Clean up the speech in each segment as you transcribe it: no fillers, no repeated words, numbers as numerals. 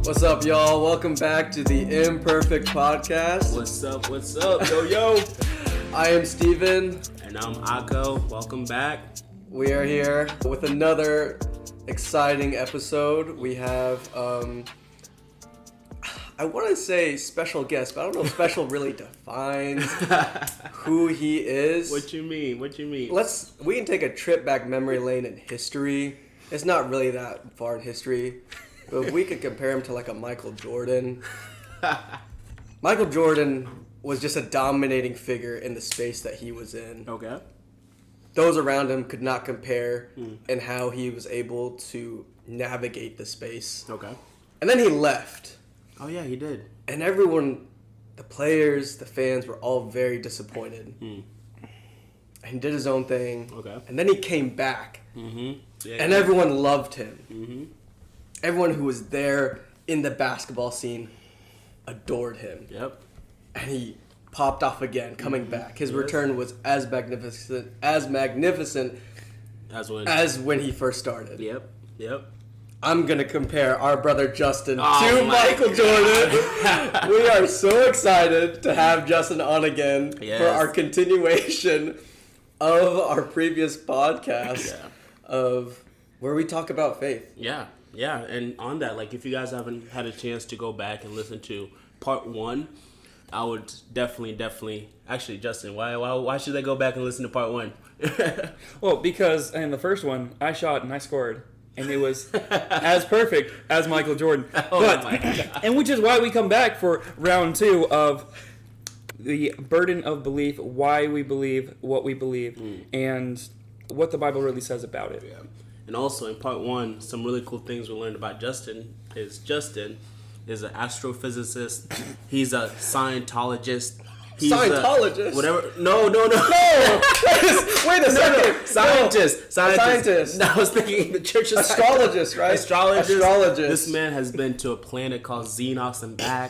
What's up, y'all? Welcome back to the Imperfect Podcast. What's up? Yo. I am Steven. And I'm Akko. Welcome back. We are here with another exciting episode. We have, I want to say special guest, but I don't know if special really defines who he is. What you mean? We can take a trip back memory lane in history. It's not really that far in history. But we could compare him to like a Michael Jordan. Michael Jordan was just a dominating figure in the space that he was in. Okay. Those around him could not compare in how he was able to navigate the space. Okay. And then he left. Oh yeah, he did. And everyone, the players, the fans were all very disappointed. And he did his own thing. Okay. And then he came back. Yeah, and everyone loved him. Everyone who was there in the basketball scene adored him. Yep. And he popped off again, coming back. His return was as magnificent as when he first started. Yep. I'm going to compare our brother Justin to Michael Jordan. We are so excited to have Justin on again for our continuation of our previous podcast of where we talk about faith. Yeah, and on that, like, if you guys haven't had a chance to go back and listen to part 1, I would definitely. Actually, Justin, why should they go back and listen to part 1? Well, because in the first one, I shot and I scored, and it was as perfect as Michael Jordan. My God. And which is why we come back for round 2 of the burden of belief, why we believe what we believe, and what the Bible really says about it. Yeah. And also in part 1, some really cool things we learned about Justin is an astrophysicist. He's a Scientologist. Scientologist? Whatever. No. Wait a second. Scientist. Scientist. I was thinking the church is Astrologist, right? Astrologist. This man has been to a planet called Xenos and back.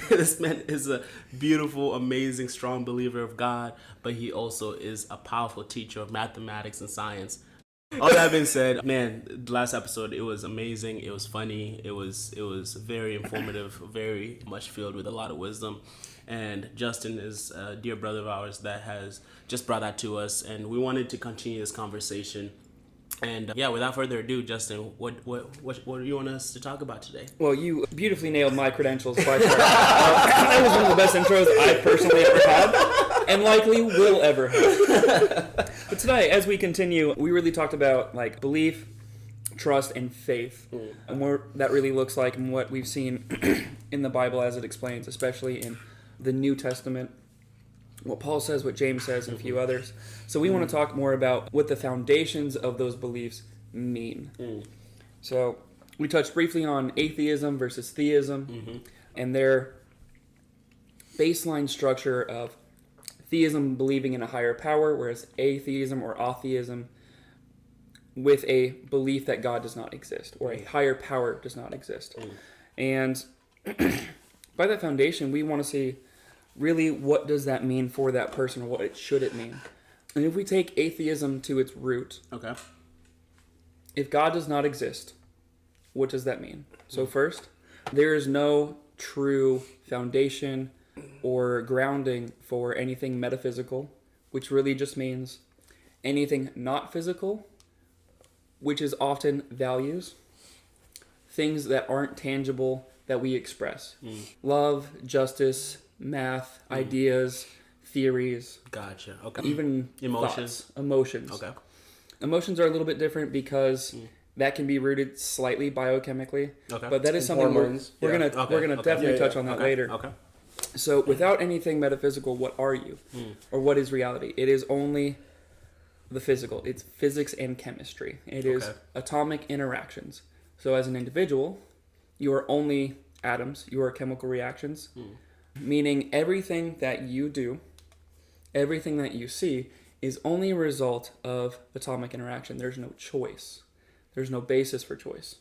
This man is a beautiful, amazing, strong believer of God, but he also is a powerful teacher of mathematics and science. All that being said, man, the last episode, it was amazing. It was funny. It was very informative, very much filled with a lot of wisdom. And Justin is a dear brother of ours that has just brought that to us, and we wanted to continue this conversation. And without further ado, Justin, what do you want us to talk about today? Well, you beautifully nailed my credentials by far. That was one of the best intros I personally ever had, and likely will ever have. But today, as we continue, we really talked about like belief, trust, and faith, and what that really looks like, and what we've seen in the Bible as it explains, especially in the New Testament. What Paul says, what James says, and a few others. So we want to talk more about what the foundations of those beliefs mean. So we touched briefly on atheism versus theism and their baseline structure of theism believing in a higher power, whereas atheism or atheism with a belief that God does not exist or a higher power does not exist. And by that foundation, we want to see really, what does that mean for that person, or what should it mean? And if we take atheism to its root, if God does not exist, what does that mean? So first, there is no true foundation or grounding for anything metaphysical, which really just means anything not physical, which is often values, things that aren't tangible that we express. Love, justice, math, ideas, theories. Gotcha. Okay. Even emotions. Emotions. Okay. Emotions are a little bit different because that can be rooted slightly biochemically. Okay. But that is something hormones. we're gonna definitely touch on that later. Okay. So without anything metaphysical, what are you? Or what is reality? It is only the physical. It's physics and chemistry. It is atomic interactions. So as an individual, you are only atoms. You are chemical reactions. Meaning everything that you do, everything that you see, is only a result of atomic interaction. There's no choice. There's no basis for choice.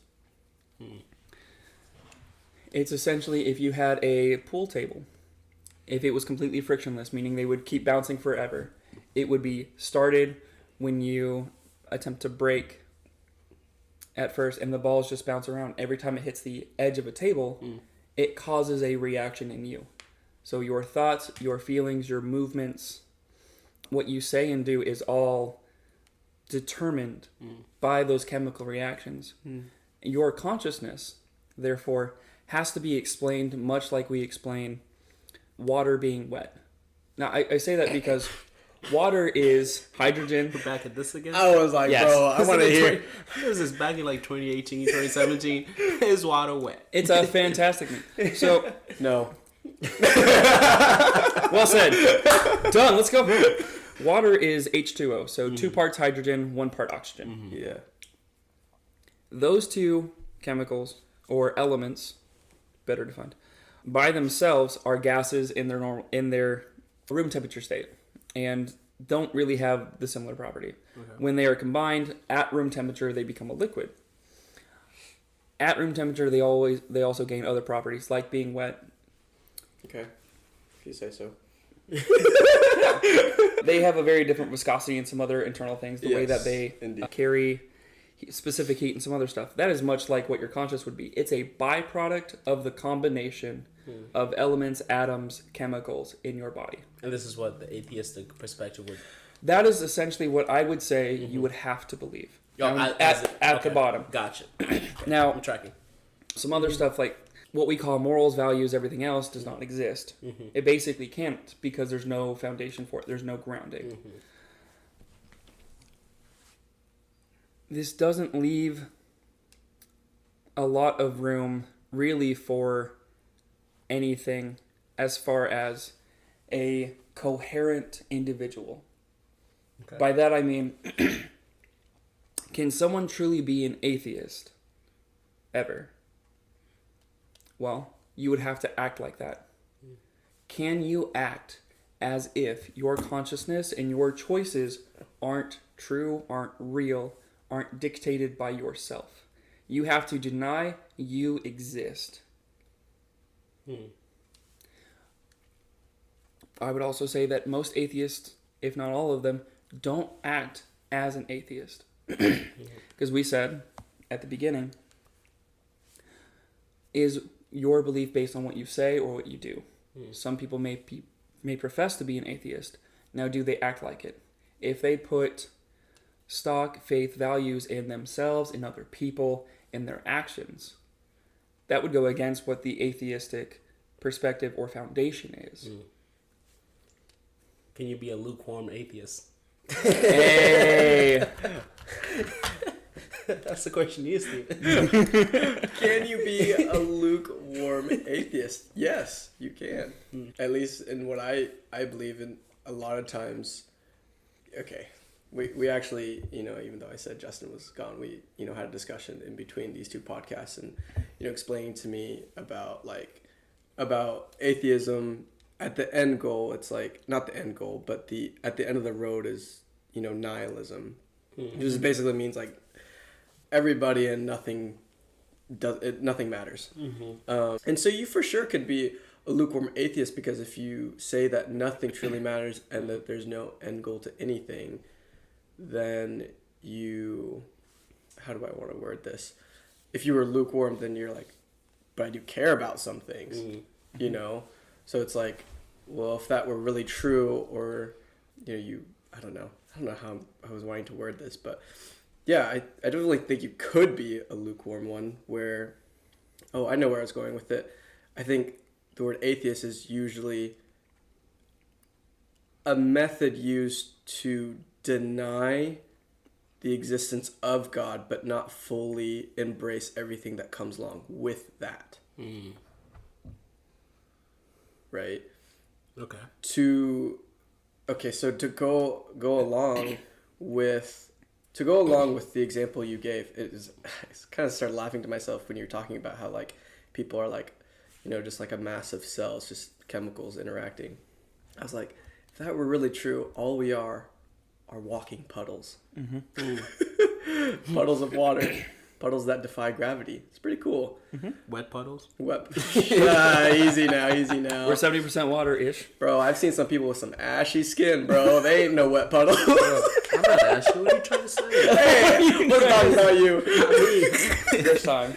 It's essentially if you had a pool table, if it was completely frictionless, meaning they would keep bouncing forever, it would be started when you attempt to break at first, and the balls just bounce around. Every time it hits the edge of a table, it causes a reaction in you. So your thoughts, your feelings, your movements, what you say and do is all determined by those chemical reactions. Your consciousness, therefore, has to be explained much like we explain water being wet. Now, I say that because water is hydrogen. We're back at this again? I was like, Yes. bro, I want to hear. What was this, back in like 2018, 2017? Is water wet? It's a fantastic name. So, No. well said. Done. Let's go. Water is H2O, so 2 parts hydrogen, 1 part oxygen. Yeah. Those two chemicals, or elements, better defined, by themselves are gases in their room temperature state, and don't really have the similar property. Okay. When they are combined at room temperature, they become a liquid. At room temperature, they also gain other properties, like being wet. Okay. If you say so. They have a very different viscosity and some other internal things, the way that they carry specific heat and some other stuff. That is much like what your conscious would be. It's a byproduct of the combination of elements, atoms, chemicals in your body. And this is what the atheistic perspective would... That is essentially what I would say you would have to believe. At the bottom. Gotcha. Now, I'm tracking. Some other stuff like what we call morals, values, everything else does not exist. It basically can't because there's no foundation for it. There's no grounding. This doesn't leave a lot of room really for anything as far as a coherent individual. Okay. By that I mean, can someone truly be an atheist ever? Well, you would have to act like that. Can you act as if your consciousness and your choices aren't true, aren't real, aren't dictated by yourself? You have to deny you exist. I would also say that most atheists, if not all of them, don't act as an atheist. Because we said at the beginning, is your belief based on what you say or what you do? Some people may profess to be an atheist. Now, do they act like it? If they put stock, faith, values in themselves, in other people, in their actions, that would go against what the atheistic perspective or foundation is. Can you be a lukewarm atheist? Hey! That's the question you Steve. Can you be a lukewarm atheist? Yes, you can. At least in what I believe in. A lot of times, okay, we actually, even though I said Justin was gone, we, had a discussion in between these two podcasts and, explaining to me about atheism. At the end goal, it's like, not the end goal, but at the end of the road is, nihilism. It just basically means like everybody and nothing matters. And so you for sure could be a lukewarm atheist, because if you say that nothing truly matters and that there's no end goal to anything, then how do I want to word this? If you were lukewarm, then you're like, but I do care about some things, So it's like, well, if that were really true, or, I don't know how I was wanting to word this, but yeah, I don't really think you could be a lukewarm one where, I know where I was going with it. I think the word atheist is usually a method used to deny the existence of God, but not fully embrace everything that comes along with that. Right? Okay. So to go along with the example you gave, I kind of started laughing to myself when you were talking about how like people are like, just like a mass of cells, just chemicals interacting. I was like, if that were really true, all we are walking puddles. Puddles of water. Puddles that defy gravity. It's pretty cool. Wet puddles? Wet. Yeah, easy now. We're 70% water-ish. Bro, I've seen some people with some ashy skin, bro. They ain't no wet puddle. I'm not ashy. What are you trying to say? Hey, was talking about you. This time.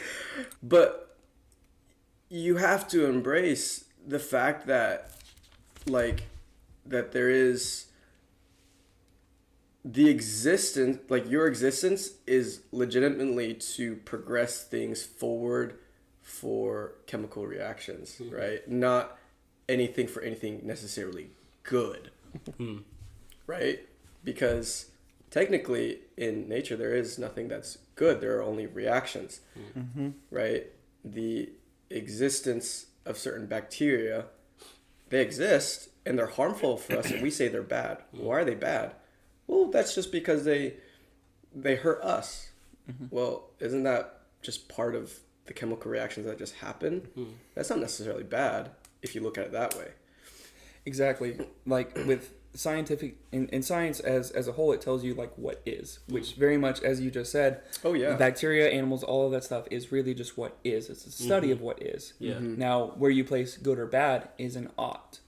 But you have to embrace the fact that, like, that there is the existence, like, your existence is legitimately to progress things forward for chemical reactions, right? Not anything for anything necessarily good, right? Because technically in nature there is nothing that's good. There are only reactions, right? The existence of certain bacteria, they exist and they're harmful for us, and we say they're bad. Why are they bad? Well, that's just because they hurt us. Well, isn't that just part of the chemical reactions that just happen? That's not necessarily bad if you look at it that way. Exactly. Like with scientific in science as a whole, it tells you like what is, which very much, as you just said, bacteria, animals, all of that stuff is really just what is. It's a study of what is. Now, where you place good or bad is an ought.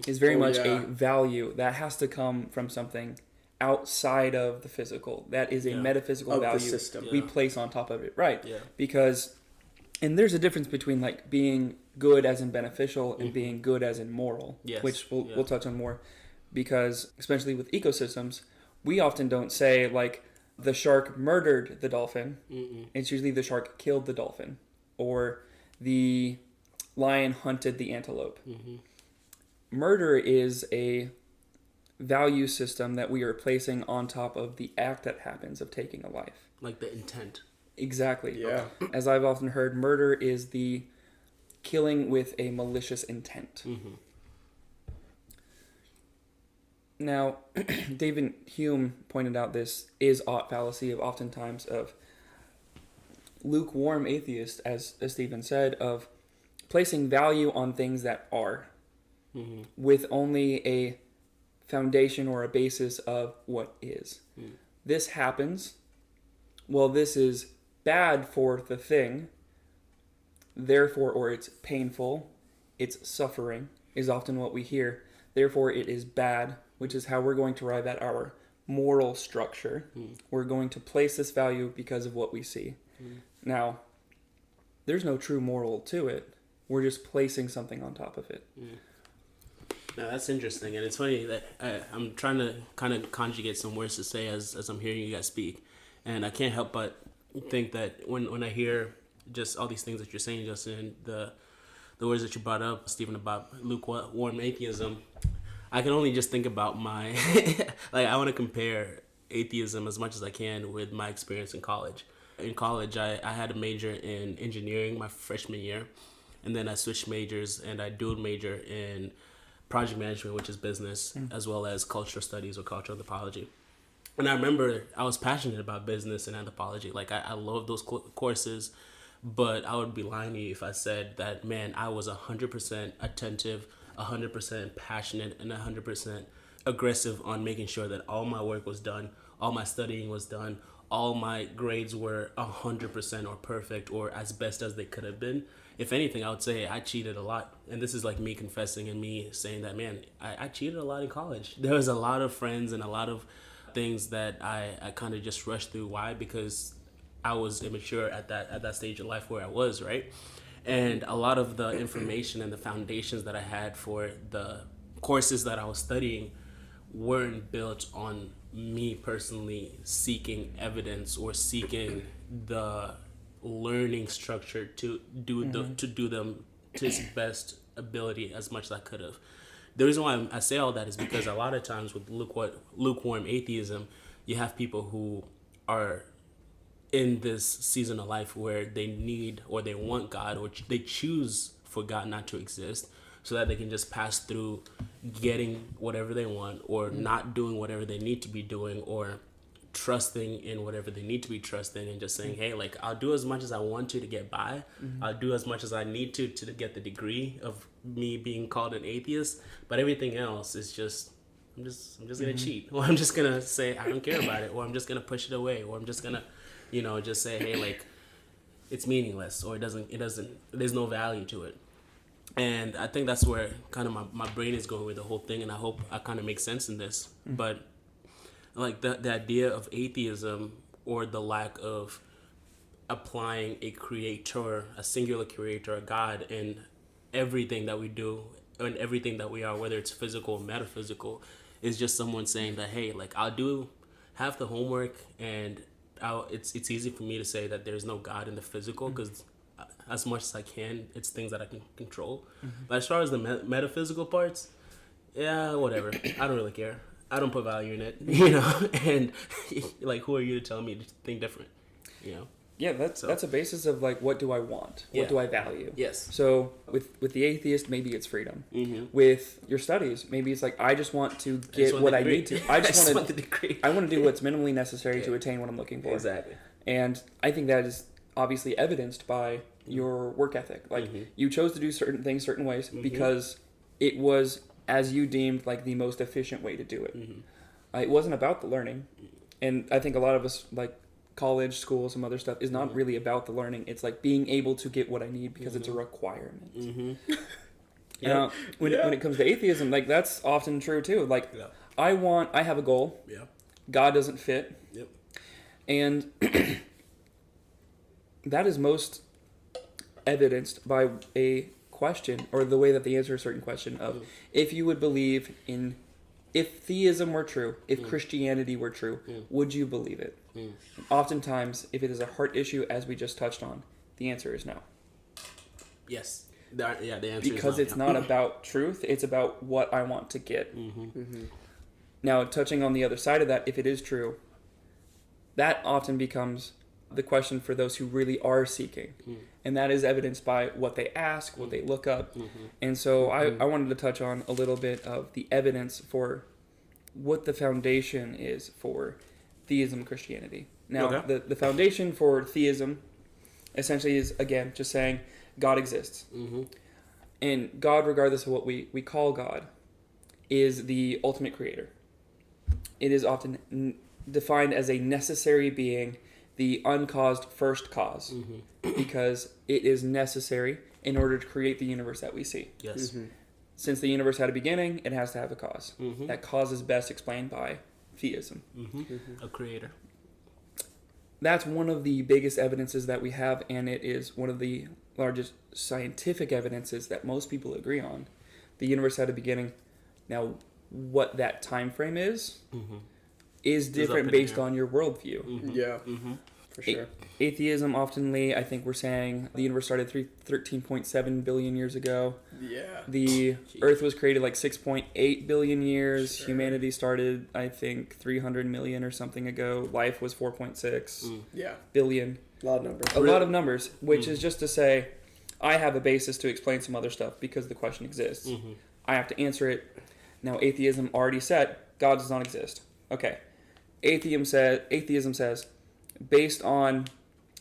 Is very much a value that has to come from something outside of the physical. That is a metaphysical value we place on top of it, right? Because, and there's a difference between like being good as in beneficial and being good as in moral, which we'll touch on more. Because especially with ecosystems, we often don't say like the shark murdered the dolphin. It's usually the shark killed the dolphin, or the lion hunted the antelope. Murder is a value system that we are placing on top of the act that happens of taking a life. Like the intent. Exactly. Yeah. As I've often heard, murder is the killing with a malicious intent. Now, David Hume pointed out this is ought fallacy of oftentimes of lukewarm atheists, as Stephen said, of placing value on things that are with only a foundation or a basis of what is. This happens. Well, this is bad for the thing. Therefore, or it's painful, it's suffering, is often what we hear. Therefore, it is bad, which is how we're going to arrive at our moral structure. We're going to place this value because of what we see. Now, there's no true moral to it. We're just placing something on top of it. Now, that's interesting. And it's funny that I'm trying to kind of conjugate some words to say as I'm hearing you guys speak. And I can't help but think that when I hear just all these things that you're saying, Justin, the words that you brought up, Stephen, about lukewarm atheism, I can only just think about my, like, I want to compare atheism as much as I can with my experience in college. In college, I had a major in engineering my freshman year, and then I switched majors and I dual major in project management, which is business, as well as cultural studies or cultural anthropology. And I remember I was passionate about business and anthropology. Like, I love those courses, but I would be lying to you if I said that, man, I was 100% attentive, 100% passionate, and 100% aggressive on making sure that all my work was done, all my studying was done, all my grades were 100% or perfect or as best as they could have been. If anything, I would say I cheated a lot. And this is like me confessing and me saying that, man, I cheated a lot in college. There was a lot of friends and a lot of things that I kind of just rushed through. Why? Because I was immature at that stage of life where I was, right? And a lot of the information and the foundations that I had for the courses that I was studying weren't built on me personally seeking evidence or seeking the learning structure to do them to its best ability as much as I could have. The reason why I say all that is because a lot of times with lukewarm atheism, you have people who are in this season of life where they need or they want God, or they choose for God not to exist so that they can just pass through getting whatever they want, or not doing whatever they need to be doing, or trusting in whatever they need to be trusting, and just saying, hey, like, I'll do as much as I want to get by. I'll do as much as I need to get the degree of me being called an atheist, but everything else is just I'm just gonna cheat, or I'm just gonna say I don't care about it, or I'm just gonna push it away, or I'm just gonna just say, hey, like, it's meaningless, or it doesn't there's no value to it. And I think that's where kind of my brain is going with the whole thing, and I hope I kind of make sense in this. But like the idea of atheism or the lack of applying a creator, a singular creator, a God in everything that we do and everything that we are, whether it's physical or metaphysical, is just someone saying that, hey, like, I'll do half the homework, and it's easy for me to say that there's no God in the physical, because as much as I can, it's things that I can control. But as far as the metaphysical parts, yeah, whatever. I don't really care. I don't put value in it, and like, who are you to tell me to think different, Yeah, that's a basis of like, what do I want? What do I value? Yes. So with the atheist, maybe it's freedom. With your studies, maybe it's like, I just want to get what I need to. I just want the degree. I want to do what's minimally necessary to attain what I'm looking for. Exactly. And I think that is obviously evidenced by your work ethic. Like, you chose to do certain things certain ways because it was, as you deemed, like the most efficient way to do it. It wasn't about the learning. And I think a lot of us, like, college, school, some other stuff is not really about the learning. It's like being able to get what I need because it's a requirement. When it comes to atheism, like, that's often true too. Like, I have a goal. God doesn't fit. And that is most evidenced by a question, or the way that they answer a certain question of, if you would believe in, if theism were true, if Christianity were true, would you believe it? Oftentimes, if it is a heart issue, as we just touched on, the answer is no. Yes. The answer because it's not about truth, it's about what I want to get. Now, touching on the other side of that, if it is true, that often becomes the question for those who really are seeking. And that is evidenced by what they ask, what they look up. And so I wanted to touch on a little bit of the evidence for what the foundation is for theism and Christianity. Now, the foundation for theism essentially is, again, just saying God exists. And God, regardless of what we call God, is the ultimate creator. It is often defined as a necessary being, the uncaused first cause, because it is necessary in order to create the universe that we see. Yes. Since the universe had a beginning, it has to have a cause. That cause is best explained by theism. A creator. That's one of the biggest evidences that we have, and it is one of the largest scientific evidences that most people agree on. The universe had a beginning. Now, what that time frame is different based on your worldview. Yeah, for sure. Atheism, oftenly, I think we're saying the universe started 13.7 billion years ago. Yeah. The Earth was created like 6.8 billion years. Sure. Humanity started, I think, 300 million or something ago. Life was 4.6 billion. A lot of numbers. A lot of numbers, which is just to say, I have a basis to explain some other stuff because the question exists. I have to answer it. Now, atheism already said God does not exist. Okay. Atheism says, based on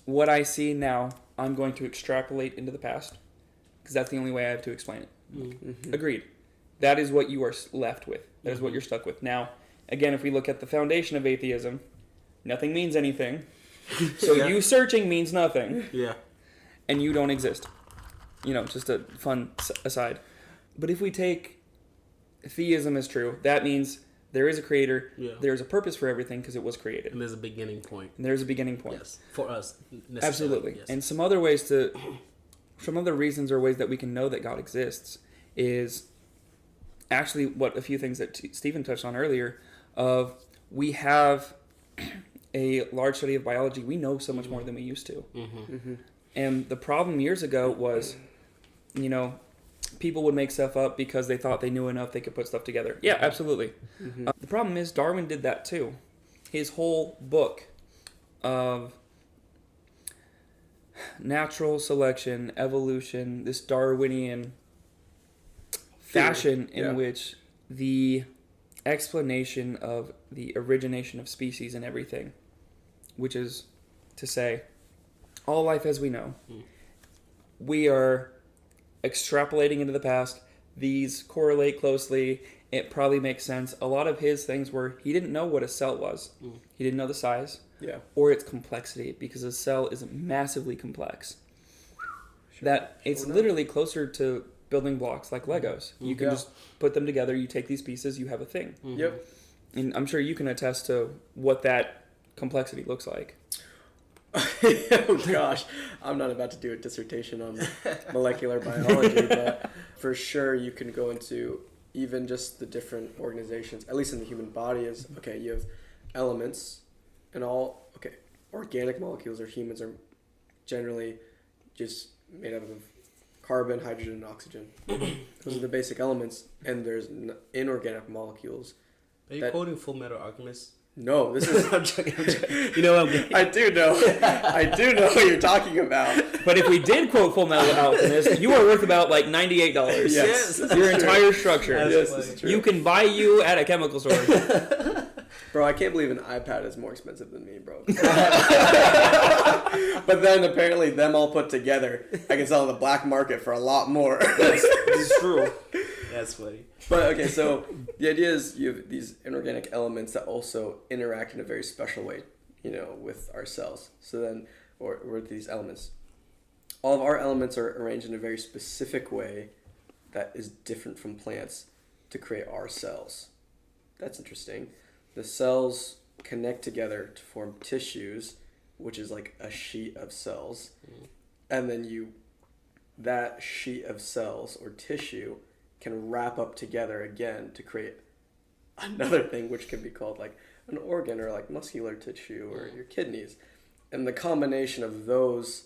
what I see now, I'm going to extrapolate into the past because that's the only way I have to explain it. Agreed. That is what you are left with. That is what you're stuck with. Now, again, if we look at the foundation of atheism, nothing means anything. So you searching means nothing. Yeah. And you don't exist. Just a fun aside. But if we take theism as true, that means there is a creator, there's a purpose for everything because it was created. And there's a beginning point. Yes. For us. Absolutely. Yes. And some other reasons or ways that we can know that God exists is actually what a few things that Stephen touched on earlier of we have a large study of biology. We know so much more than we used to. And the problem years ago was, people would make stuff up because they thought they knew enough they could put stuff together. Yeah, absolutely. The problem is Darwin did that too. His whole book of natural selection, evolution, this Darwinian fashion in which the explanation of the origination of species and everything, which is to say, all life as we know, we are extrapolating into the past. These correlate closely. It probably makes sense. A lot of his things were he didn't know what a cell was. He didn't know the size or its complexity because a cell is massively complex. It's literally closer to building blocks like Legos. You can just put them together. You take these pieces, you have a thing. And I'm sure you can attest to what that complexity looks like? Oh gosh, I'm not about to do a dissertation on molecular biology, but for sure you can go into even just the different organizations, at least in the human body, is, okay, you have elements and all, okay, organic molecules, or humans, are generally just made up of carbon, hydrogen, and oxygen. Those are the basic elements, and there's inorganic molecules. Are you quoting Full Metal Alchemist? No, this is... I'm joking. You know what I'm getting? I do know what you're talking about. But if we did quote Full Metal Alchemist, you are worth about like $98. Yes. Your entire structure. Yes, this is true. You can buy you at a chemical store. Bro, I can't believe an iPad is more expensive than me, bro. But then apparently them all put together, I can sell on the black market for a lot more. This is true. That's funny. But okay, so the idea is you have these inorganic elements that also interact in a very special way, with our cells. So then, or with these elements. All of our elements are arranged in a very specific way that is different from plants to create our cells. That's interesting. The cells connect together to form tissues, which is like a sheet of cells. And then that sheet of cells or tissue can wrap up together again to create another thing, which can be called like an organ, or like muscular tissue, or your kidneys. And the combination of those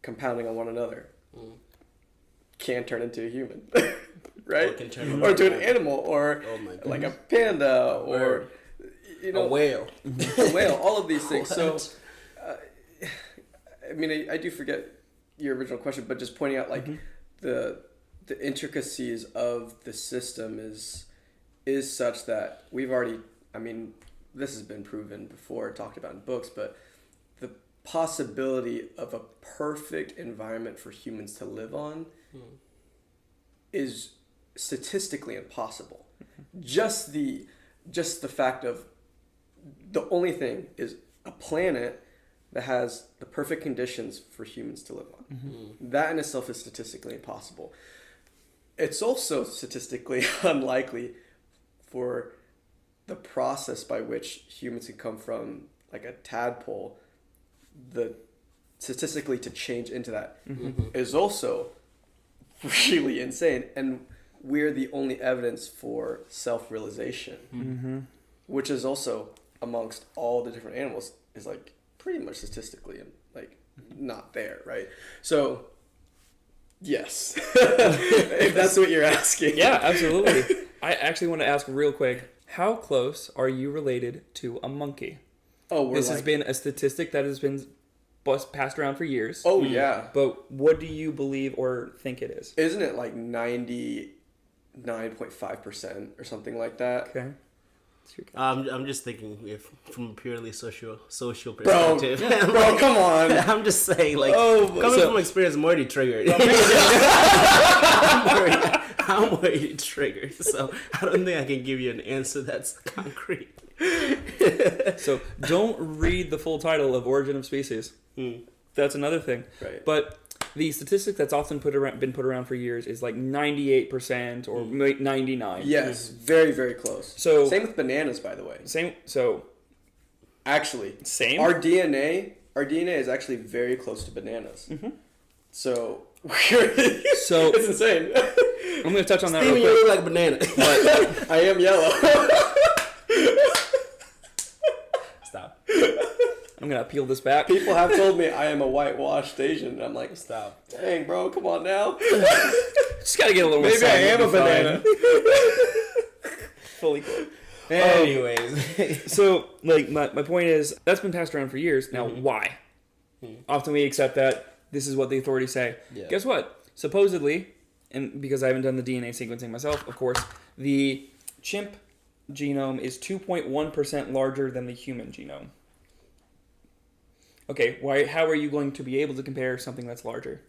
compounding on one another can turn into a human, right? Or to an animal, or like a panda, or a whale. A whale, all of these things. So, I mean, I do forget your original question, but just pointing out like the intricacies of the system is such that we've already, I mean, this has been proven before, talked about in books, but the possibility of a perfect environment for humans to live on is statistically impossible. Just the fact of the only thing is a planet that has the perfect conditions for humans to live on. That in itself is statistically impossible. It's also statistically unlikely for the process by which humans can come from like a tadpole, statistically to change into that is also really insane. And we're the only evidence for self-realization, which is also amongst all the different animals is like pretty much statistically like not there, right? So yes, if that's what you're asking. Yeah, absolutely. I actually want to ask real quick, how close are you related to a monkey? Oh, this has been a statistic that has been passed around for years. Oh, yeah. But what do you believe or think it is? Isn't it like 99.5% or something like that? Okay. I'm just thinking from a purely social perspective. Bro, come on. I'm just saying, like, coming from experience, I'm already triggered. I'm already triggered. So I don't think I can give you an answer that's concrete. So don't read the full title of Origin of Species. That's another thing. Right. But the statistic that's often been put around for years is like 98% or 99%. Yes, very, very close. So same with bananas, by the way. Actually, same. Our DNA is actually very close to bananas. So it's insane. I'm going to touch on that Steven, real quick. you look like a banana. But I am yellow. Stop. I'm going to peel this back. People have told me I am a whitewashed Asian. And I'm like, stop. Dang, bro, come on now. Just got to get a little more. Maybe I am a banana. Fully clothed. Anyways. So, like, my point is, that's been passed around for years. Now, why? Often we accept that this is what the authorities say. Yeah. Guess what? Supposedly, and because I haven't done the DNA sequencing myself, of course, the chimp genome is 2.1% larger than the human genome. Okay, how are you going to be able to compare something that's larger?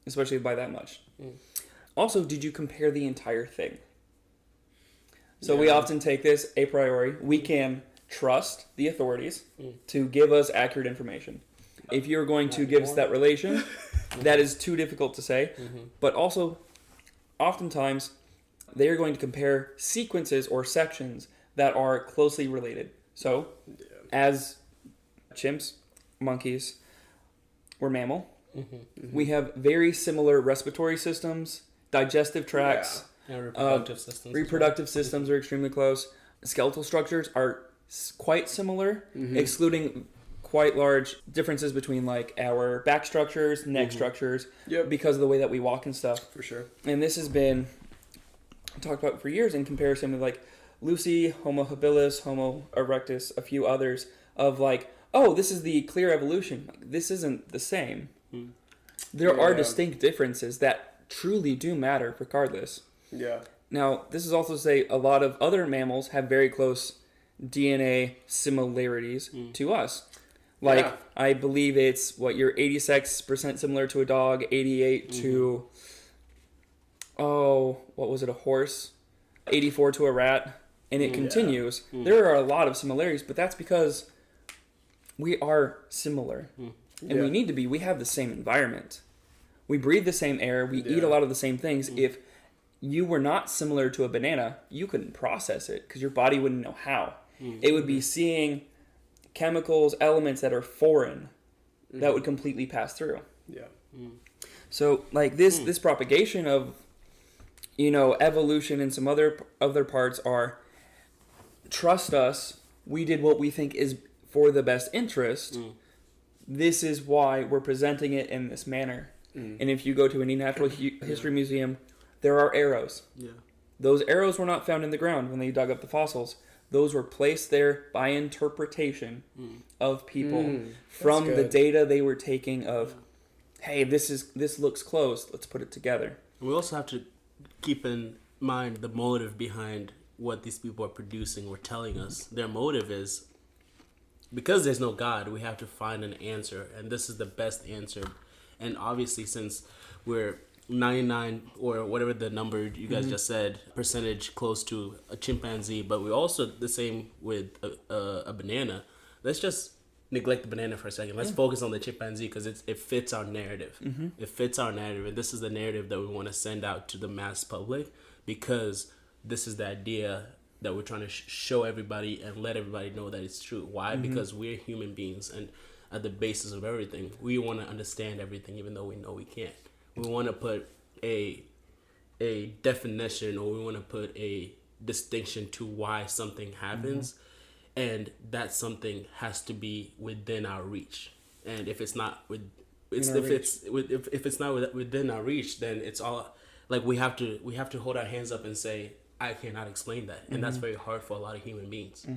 Especially by that much. Also, did you compare the entire thing? So we often take this a priori. We can trust the authorities to give us accurate information. If you're going to give us that relation, that is too difficult to say. But also, oftentimes, they are going to compare sequences or sections that are closely related. So, as chimps, monkeys, we're mammal. We have very similar respiratory systems, digestive tracts. And reproductive systems. Reproductive systems are extremely close. Skeletal structures are quite similar, excluding quite large differences between like our back structures, neck structures, because of the way that we walk and stuff. For sure. And this has been talked about for years in comparison with like Lucy, Homo habilis, Homo erectus, a few others, of like, oh, this is the clear evolution. Like, this isn't the same. There are distinct differences that truly do matter regardless. Yeah. Now, this is also to say a lot of other mammals have very close DNA similarities to us. Like, I believe it's, you're 86% similar to a dog, 88 to, what was it, a horse? 84 to a rat, and it continues. There are a lot of similarities, but that's because we are similar. And we need to be. We have the same environment. We breathe the same air. We eat a lot of the same things. If you were not similar to a banana, you couldn't process it because your body wouldn't know how. It would be seeing chemicals, elements that are foreign that would completely pass through. Yeah. So, like this propagation of, evolution and some other parts are, trust us, we did what we think is for the best interest. This is why we're presenting it in this manner. And if you go to any natural history museum, there are arrows. Those arrows were not found in the ground when they dug up the fossils. Those were placed there by interpretation of people from the data they were taking of, hey, this looks close, let's put it together. We also have to keep in mind the motive behind what these people are producing or telling us. Their motive is, because there's no God, we have to find an answer, and this is the best answer. And obviously, since we're 99 or whatever the number you guys just said, percentage close to a chimpanzee, but we're also the same with a banana. Let's just neglect the banana for a second. Let's focus on the chimpanzee because it fits our narrative. It fits our narrative, and this is the narrative that we want to send out to the mass public, because this is the idea that we're trying to show everybody and let everybody know that it's true. Why? Because we're human beings, and at the basis of everything, we want to understand everything, even though we know we can't. We want to put a definition, or we want to put a distinction to why something happens, and that something has to be within our reach. And if it's not if it's not within our reach, then it's all like we have to hold our hands up and say, I cannot explain that, and that's very hard for a lot of human beings.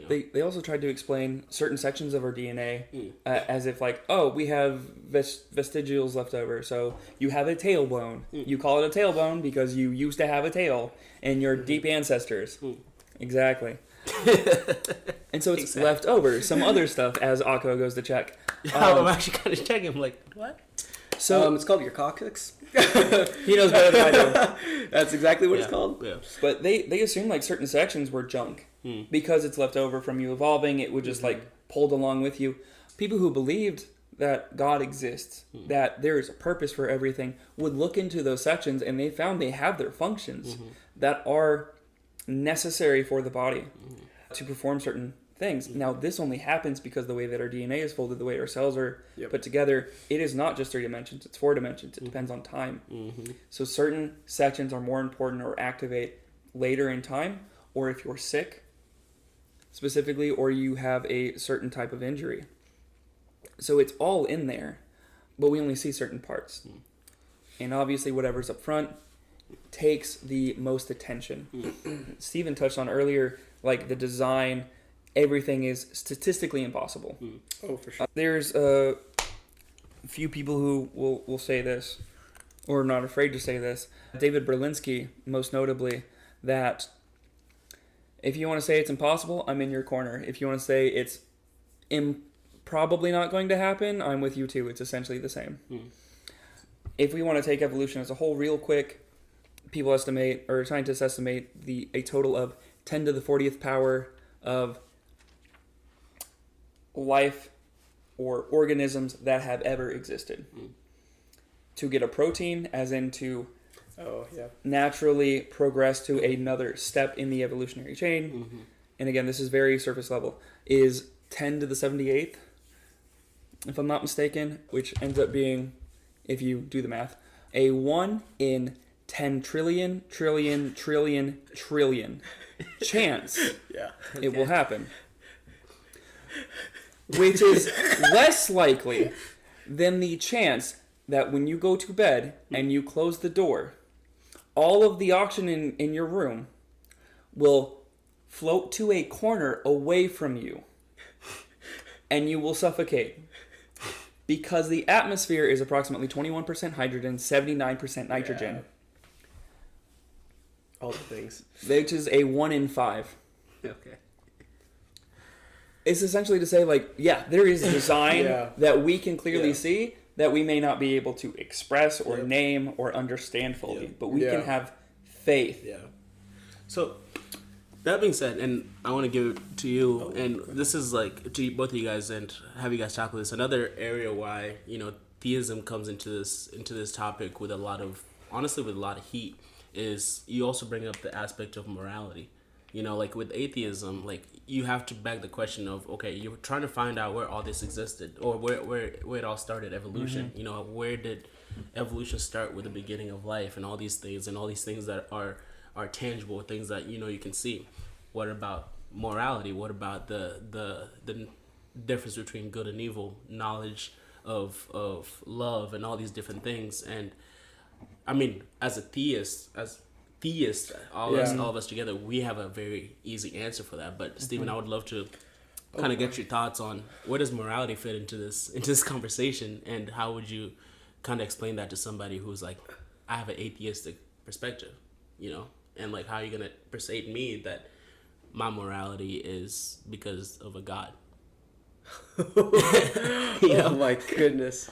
They also tried to explain certain sections of our DNA as if like, oh, we have vestigials left over, so you have a tailbone. You call it a tailbone because you used to have a tail and your deep ancestors. Exactly. And so it's left over. Some other stuff as Akko goes to check. I'm actually kind of checking. I'm like, what? So it's called your coccyx. He knows better than I do. That's exactly what it's called. Yeah. But they assumed like certain sections were junk because it's left over from you evolving. It would just like pulled along with you. People who believed that God exists, that there is a purpose for everything, would look into those sections, and they found they have their functions that are necessary for the body to perform certain things. Now, this only happens because the way that our DNA is folded, the way our cells are put together, it is not just 3 dimensions, it's 4 dimensions. It depends on time. So certain sections are more important or activate later in time, or if you're sick specifically, or you have a certain type of injury. So it's all in there, but we only see certain parts. And obviously whatever's up front takes the most attention. Stephen touched on earlier, like the design, everything is statistically impossible. Oh, for sure. There's a few people who will say this, or are not afraid to say this. David Berlinski, most notably, that if you want to say it's impossible, I'm in your corner. If you want to say it's probably not going to happen, I'm with you too. It's essentially the same. If we want to take evolution as a whole real quick, people estimate, or scientists estimate, a total of 10 to the 40th power of life or organisms that have ever existed. To get a protein, as in to naturally progress to another step in the evolutionary chain, and again, this is very surface level, is 10 to the 78th, if I'm not mistaken, which ends up being, if you do the math, a 1 in 10 trillion chance it will happen. Which is less likely than the chance that when you go to bed and you close the door, all of the oxygen in your room will float to a corner away from you and you will suffocate. Because the atmosphere is approximately 21% hydrogen, 79% nitrogen. Yeah. All the things. Which is a 1 in 5. Okay. It's essentially to say, like, there is design that we can clearly see that we may not be able to express or name or understand fully, but we can have faith. Yeah. So, that being said, and I want to give it to you, and this is like to both of you guys, and have you guys tackle this. Another area why theism comes into this topic with a lot of heat is you also bring up the aspect of morality. Like with atheism, like you have to beg the question of, okay, you're trying to find out where all this existed or where it all started, evolution. Mm-hmm. Where did evolution start with the beginning of life and all these things that are tangible, things that you can see. What about morality? What about the difference between good and evil, knowledge of love and all these different things? And I mean, as theists, all of us together, we have a very easy answer for that. But Stephen, I would love to kind of get your thoughts on where does morality fit into this conversation, and how would you kind of explain that to somebody who's like, I have an atheistic perspective, and like, how are you gonna persuade me that my morality is because of a God? Oh my goodness.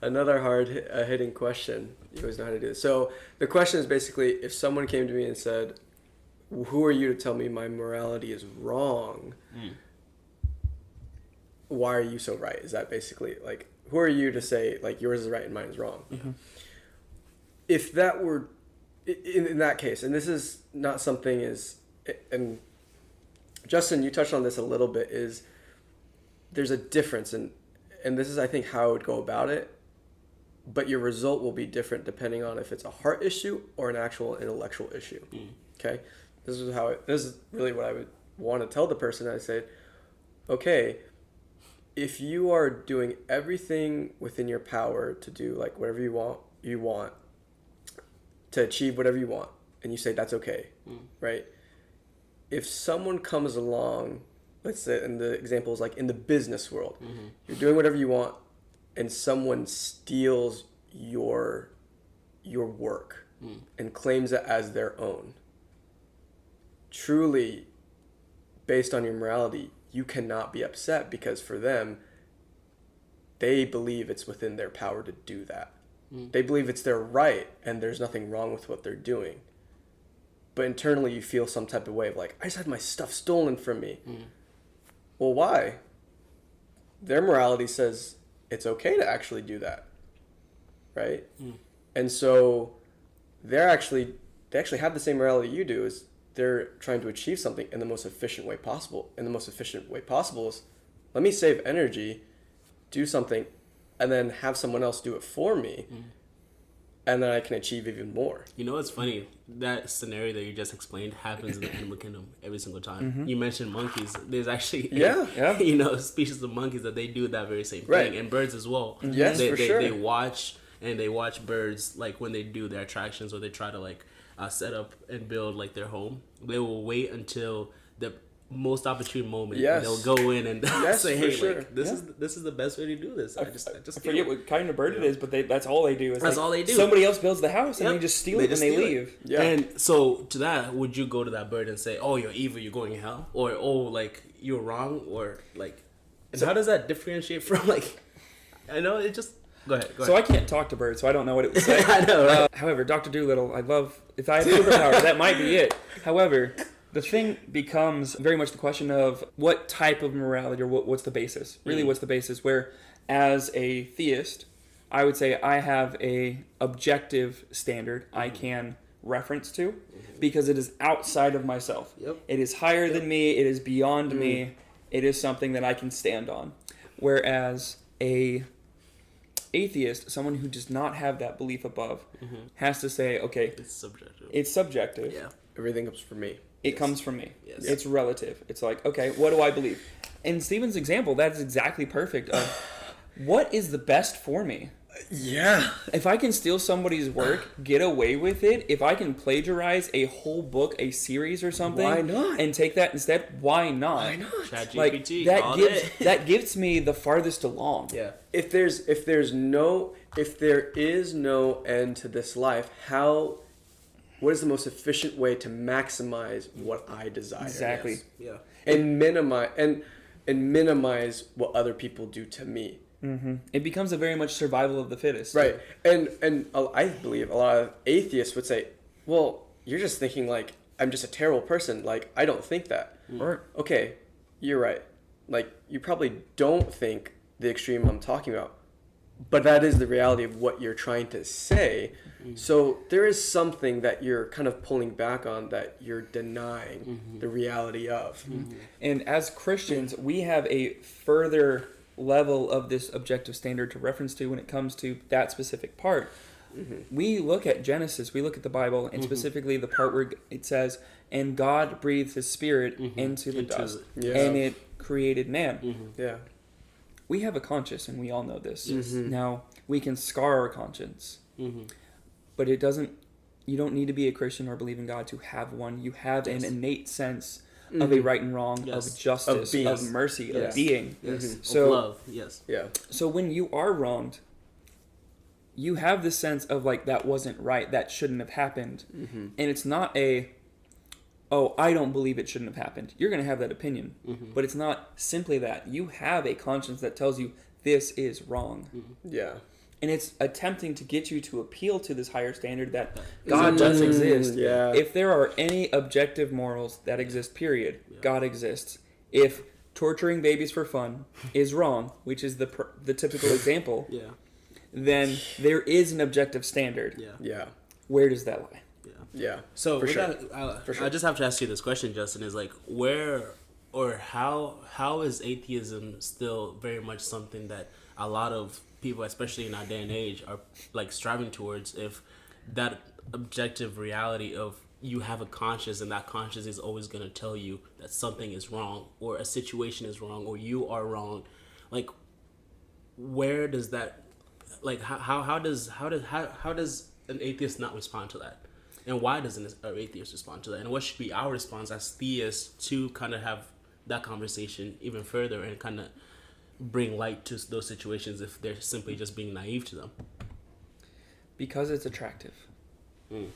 Another hard hitting question. You always know how to do this. So the question is basically, if someone came to me and said, who are you to tell me my morality is wrong? Why are you so right? Is that basically like, who are you to say like yours is right and mine is wrong? Mm-hmm. If that were in that case, and this is not something and Justin, you touched on this a little bit, is there's a difference, and this is, I think, how I would go about it, but your result will be different depending on if it's a heart issue or an actual intellectual issue. Okay? This is really what I would want to tell the person. I say, okay, if you are doing everything within your power to do like whatever you want to achieve whatever you want, and you say that's okay, right? If someone comes along, let's say, and the example is like in the business world, you're doing whatever you want, and someone steals your work and claims it as their own. Truly, based on your morality, you cannot be upset, because for them, they believe it's within their power to do that. They believe it's their right, and there's nothing wrong with what they're doing. But internally, you feel some type of way of like, I just had my stuff stolen from me. Well, why? Their morality says it's okay to actually do that, right? And so they actually have the same morality you do. Is they're trying to achieve something in the most efficient way possible. And the most efficient way possible is, let me save energy, do something, and then have someone else do it for me, and then I can achieve even more. It's funny, that scenario that you just explained happens in the animal kingdom every single time. You mentioned monkeys. There's actually species of monkeys that they do that very same thing, and birds as well. Yes, they, for they, sure. They watch birds, like when they do their attractions or they try to like set up and build like their home. They will wait until the most opportune moment. Yes. They'll go in and say, "Hey, sure. like, this is the best way to do this." I just forget what kind of bird it is, but that's all they do. That's all they do. Somebody else builds the house, and they just steal it when they leave. Yeah. And so to that, would you go to that bird and say, "Oh, you're evil, you're going to hell," or "Oh, like you're wrong," or like? And how does that differentiate from like? I know it just. Go ahead. So I can't talk to birds, so I don't know what it would say. I know, right? However, Dr. Dolittle, I'd love if I had superpowers. That might be it. However, the thing becomes very much the question of what type of morality, or what's the basis? Really, what's the basis? Where, as a theist, I would say I have a objective standard I can reference to, because it is outside of myself. It is higher than me. It is beyond me. It is something that I can stand on. Whereas a atheist, someone who does not have that belief above, has to say, okay, it's subjective. Yeah. Everything comes from me. It comes from me. Yes. It's relative. It's like, okay, what do I believe? In Stephen's example, that's exactly perfect. Of what is the best for me? Yeah. If I can steal somebody's work, get away with it, if I can plagiarize a whole book, a series or something, why not? And take that instead, why not? Why not? ChatGPT, that gives me the farthest along. Yeah. If there is no end to this life, what is the most efficient way to maximize what I desire? Exactly. Yes. Yeah. And minimize what other people do to me. Mm-hmm. It becomes a very much survival of the fittest. Right. And I believe a lot of atheists would say, well, you're just thinking like, I'm just a terrible person. Like, I don't think that. Or, okay, you're right. Like, you probably don't think the extreme I'm talking about. But that is the reality of what you're trying to say. Mm-hmm. So there is something that you're kind of pulling back on that you're denying the reality of. Mm-hmm. And as Christians, we have a further level of this objective standard to reference to when it comes to that specific part. We look at Genesis, we look at the Bible, and specifically the part where it says, and God breathed his spirit into the dust, and it created man. Yeah. We have a conscience, and we all know this. Now, we can scar our conscience, but it doesn't, you don't need to be a Christian or believe in God to have one. You have an innate sense of a right and wrong, of justice, of mercy, of being. So, of love, yeah. So when you are wronged, you have this sense of like, that wasn't right, that shouldn't have happened. And it's not I don't believe it shouldn't have happened. You're going to have that opinion. But it's not simply that. You have a conscience that tells you this is wrong. Yeah. And it's attempting to get you to appeal to this higher standard that God does exist. Yeah. If there are any objective morals that exist, period, God exists. If torturing babies for fun is wrong, which is the typical example, then there is an objective standard. Yeah. Where does that lie? Yeah. So for sure. I just have to ask you this question, Justin, is like, where or how is atheism still very much something that a lot of people, especially in our day and age, are like striving towards, if that objective reality of you have a conscience and that conscience is always going to tell you that something is wrong or a situation is wrong or you are wrong, like where does that, like how does an atheist not respond to that? And why doesn't an atheist respond to that? And what should be our response as theists to kind of have that conversation even further and kind of bring light to those situations if they're simply just being naive to them? Because it's attractive.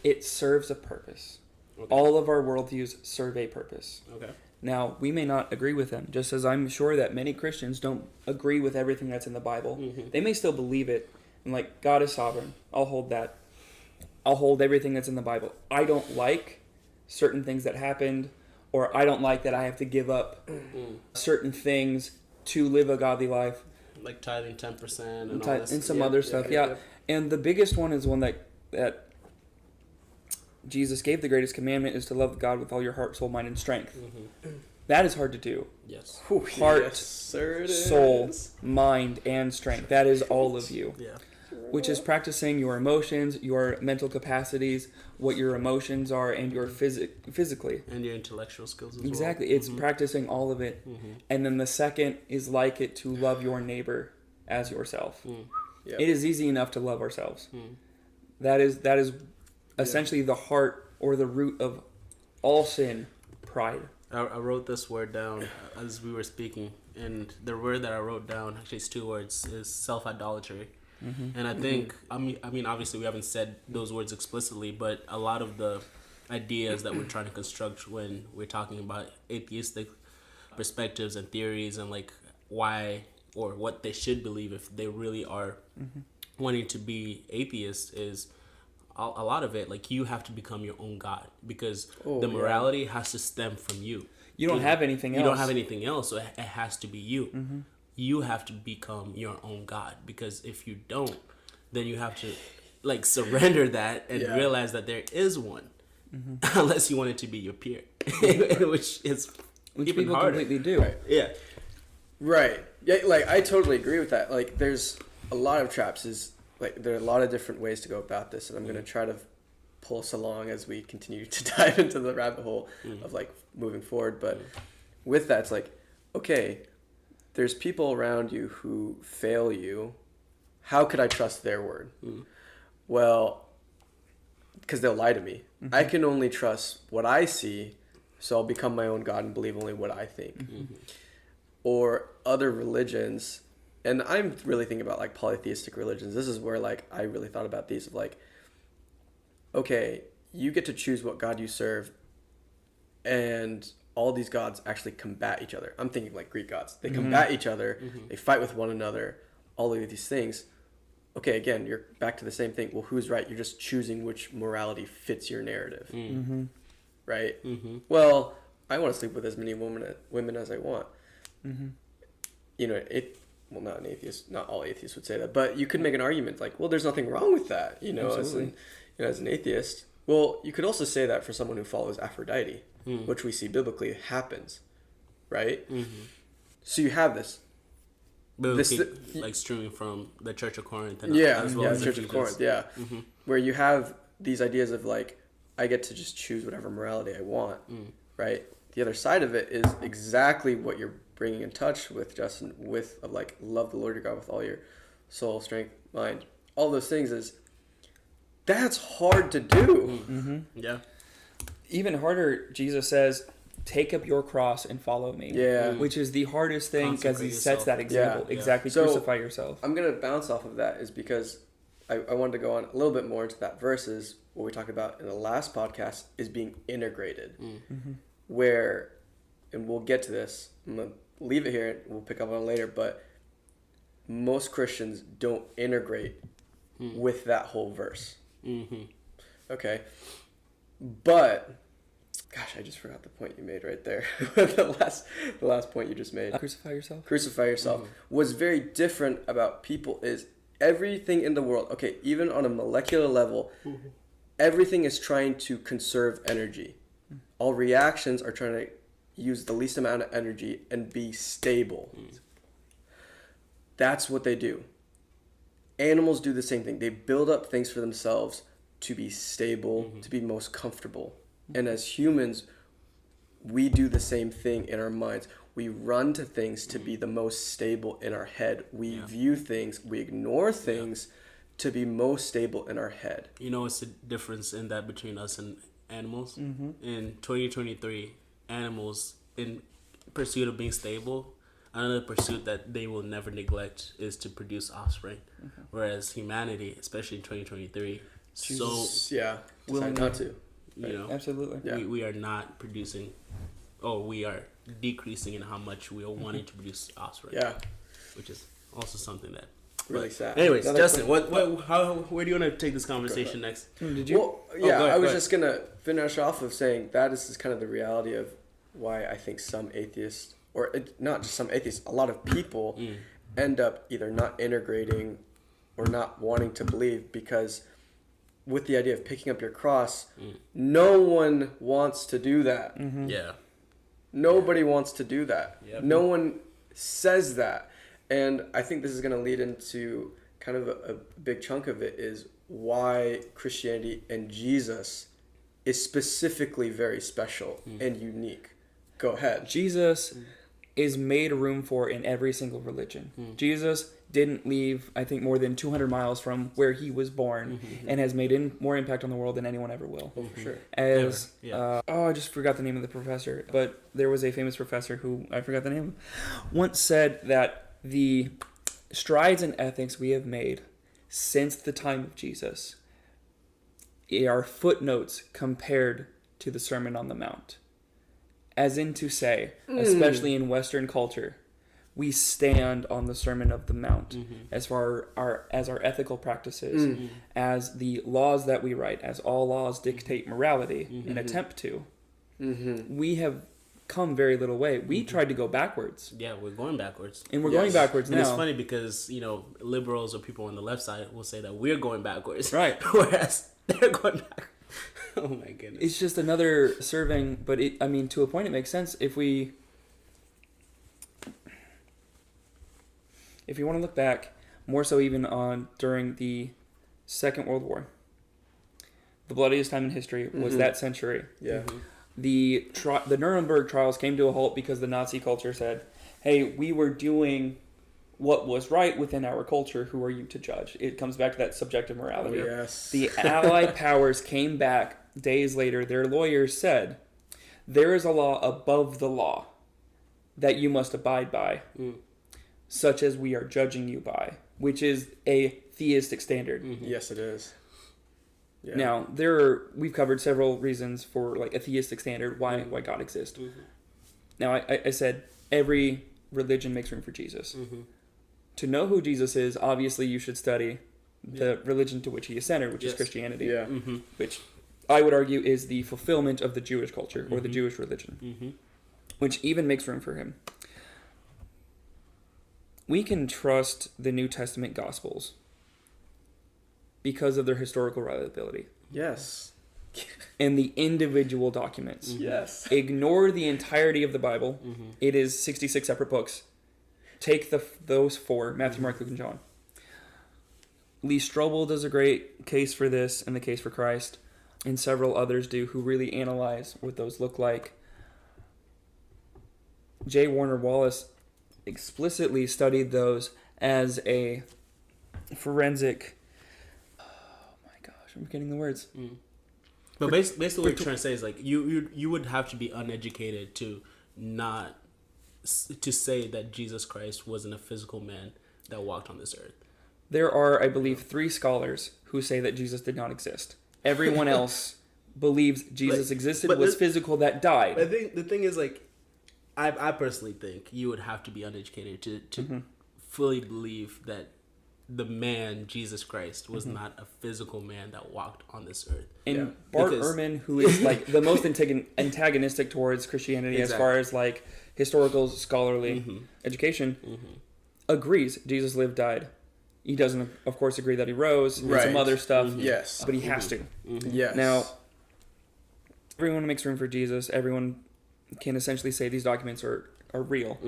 It serves a purpose. Okay. All of our worldviews serve a purpose. Okay. Now, we may not agree with them, just as I'm sure that many Christians don't agree with everything that's in the Bible. They may still believe it, and like, God is sovereign. I'll hold that. I'll hold everything that's in the Bible. I don't like certain things that happened, or I don't like that I have to give up certain things to live a godly life. Like tithing 10% and all this. And some other stuff, yeah. And the biggest one is one that Jesus gave. The greatest commandment is to love God with all your heart, soul, mind, and strength. That is hard to do. Yes. Heart, soul, mind, and strength. That is all of you. Yeah. Which is practicing your emotions, your mental capacities, what your emotions are, and your physically. And your intellectual skills as well. Exactly. It's practicing all of it. And then the second is like it to love your neighbor as yourself. Yep. It is easy enough to love ourselves. That is essentially the heart or the root of all sin, pride. I wrote this word down as we were speaking, and the word that I wrote down, actually it's 2 words, is self-idolatry. And I think, I mean, obviously we haven't said those words explicitly, but a lot of the ideas that we're trying to construct when we're talking about atheistic perspectives and theories and like why or what they should believe if they really are wanting to be atheists is a lot of it, like you have to become your own God because the morality has to stem from you. You don't have anything else. You don't have anything else, so it has to be you. You have to become your own God because if you don't, then you have to like surrender that and realize that there is one, unless you want it to be your peer, which is Which even people harder. completely do. Right. Yeah. Right. Yeah, like, I totally agree with that. Like, there's a lot of traps. There are a lot of different ways to go about this, and I'm going to try to pull us along as we continue to dive into the rabbit hole of, like, moving forward. But with that, it's like, okay, there's people around you who fail you. How could I trust their word? Well, because they'll lie to me. I can only trust what I see, so I'll become my own God and believe only what I think. Or other religions, and I'm really thinking about, like, polytheistic religions. This is where, like, I really thought about these of, like, okay, you get to choose what God you serve, and all these gods actually combat each other. I'm thinking, like, Greek gods. They combat each other, they fight with one another, all of these things. Okay, again, you're back to the same thing. Well, who's right? You're just choosing which morality fits your narrative, right? Well, I want to sleep with as many women as I want. You know, well, not an atheist, not all atheists would say that, but you could make an argument like, well, there's nothing wrong with that, you know, as an atheist. Well, you could also say that for someone who follows Aphrodite, which we see biblically happens, right? So you have this. Like streaming from the Church of Corinth. And as well as the Church of Corinth, where you have these ideas of, like, I get to just choose whatever morality I want, right? The other side of it is exactly what you're bringing in touch with, Justin, of, like, love the Lord your God with all your soul, strength, mind, all those things. That's hard to do. Yeah. Even harder, Jesus says, take up your cross and follow me. Which is the hardest thing, because he sets that example. Exactly. So, crucify yourself. I'm going to bounce off of that is because I wanted to go on a little bit more into that versus what we talked about in the last podcast is being integrated. Where, and we'll get to this, I'm going to leave it here and we'll pick up on it later, but most Christians don't integrate with that whole verse. Okay? But, gosh, I just forgot the point you made right there. the last point you just made. Crucify yourself. Crucify yourself. What's very different about people is everything in the world, okay, even on a molecular level, everything is trying to conserve energy. All reactions are trying to use the least amount of energy and be stable. That's what they do. Animals do the same thing. They build up things for themselves to be stable, to be most comfortable. And as humans, we do the same thing in our minds. We run to things to be the most stable in our head. We view things, we ignore things to be most stable in our head. You know, it's the difference in that between us and animals. In 2023, animals, in pursuit of being stable, another pursuit that they will never neglect is to produce offspring. Whereas humanity, especially in 2023, decide not to. You know, absolutely. We are not producing, or we are decreasing in how much we are wanting to produce offspring. Which is also something that really sad. Anyways, Justin, where do you want to take this conversation next? Did you? Well, I was just gonna finish off of saying that is kind of the reality of why I think some atheists, or not just some atheists, a lot of people end up either not integrating or not wanting to believe, because with the idea of picking up your cross, no one wants to do that. Nobody wants to do that. No one says that. And I think this is going to lead into kind of a big chunk of it is why Christianity and Jesus is specifically very special and unique. Go ahead. Jesus is made room for in every single religion. Jesus didn't leave, I think, more than 200 miles from where he was born and has made more impact on the world than anyone ever will. Oh, for sure. I just forgot the name of the professor, but there was a famous professor who, I forgot the name, once said that the strides in ethics we have made since the time of Jesus are footnotes compared to the Sermon on the Mount. As in to say, especially in Western culture, we stand on the Sermon of the Mount as far as our ethical practices, as the laws that we write, as all laws dictate morality and attempt to. We have come very little way. We tried to go backwards. Yeah, we're going backwards. And we're going backwards now. And it's funny because, you know, liberals or people on the left side will say that we're going backwards. Right. Whereas they're going back. Oh my goodness. It's just another serving, but to a point it makes sense. If we if you want to look back, more so even on during the Second World War, the bloodiest time in history was that century. Yeah. The Nuremberg trials came to a halt because the Nazi culture said, hey, we were doing what was right within our culture. Who are you to judge? It comes back to that subjective morality. Oh, yes. The Allied powers came back days later. Their lawyers said, there is a law above the law that you must abide by, such as we are judging you by, which is a theistic standard. Yes, it is. Yeah. Now, we've covered several reasons for like a theistic standard, why God exists. Now, I said every religion makes room for Jesus. To know who Jesus is, obviously you should study the religion to which he is centered, which is Christianity. Yeah. Which I would argue is the fulfillment of the Jewish culture or the Jewish religion, which even makes room for him. We can trust the New Testament Gospels because of their historical reliability. Yes. And the individual documents. Yes. Ignore the entirety of the Bible. It is 66 separate books. Take those four, Matthew, Mark, Luke, and John. Lee Strobel does a great case for this and the case for Christ, and several others do who really analyze what those look like. J. Warner Wallace explicitly studied those as a forensic... I'm forgetting the words. But basically what you're trying to say is like you would have to be uneducated to say that Jesus Christ wasn't a physical man that walked on this earth. There are, I believe, 3 scholars who say that Jesus did not exist. Everyone else believes Jesus existed, was physical, that died. I think the thing is like, I personally think you would have to be uneducated to fully believe that the man Jesus Christ was not a physical man that walked on this earth. And Bart Ehrman, who is like the most antagonistic towards Christianity as far as like historical scholarly education, agrees Jesus lived, died. He doesn't, of course, agree that he rose and some other stuff. Yes, but he has to. Yes. Now, everyone makes room for Jesus. Everyone can essentially say these documents are real.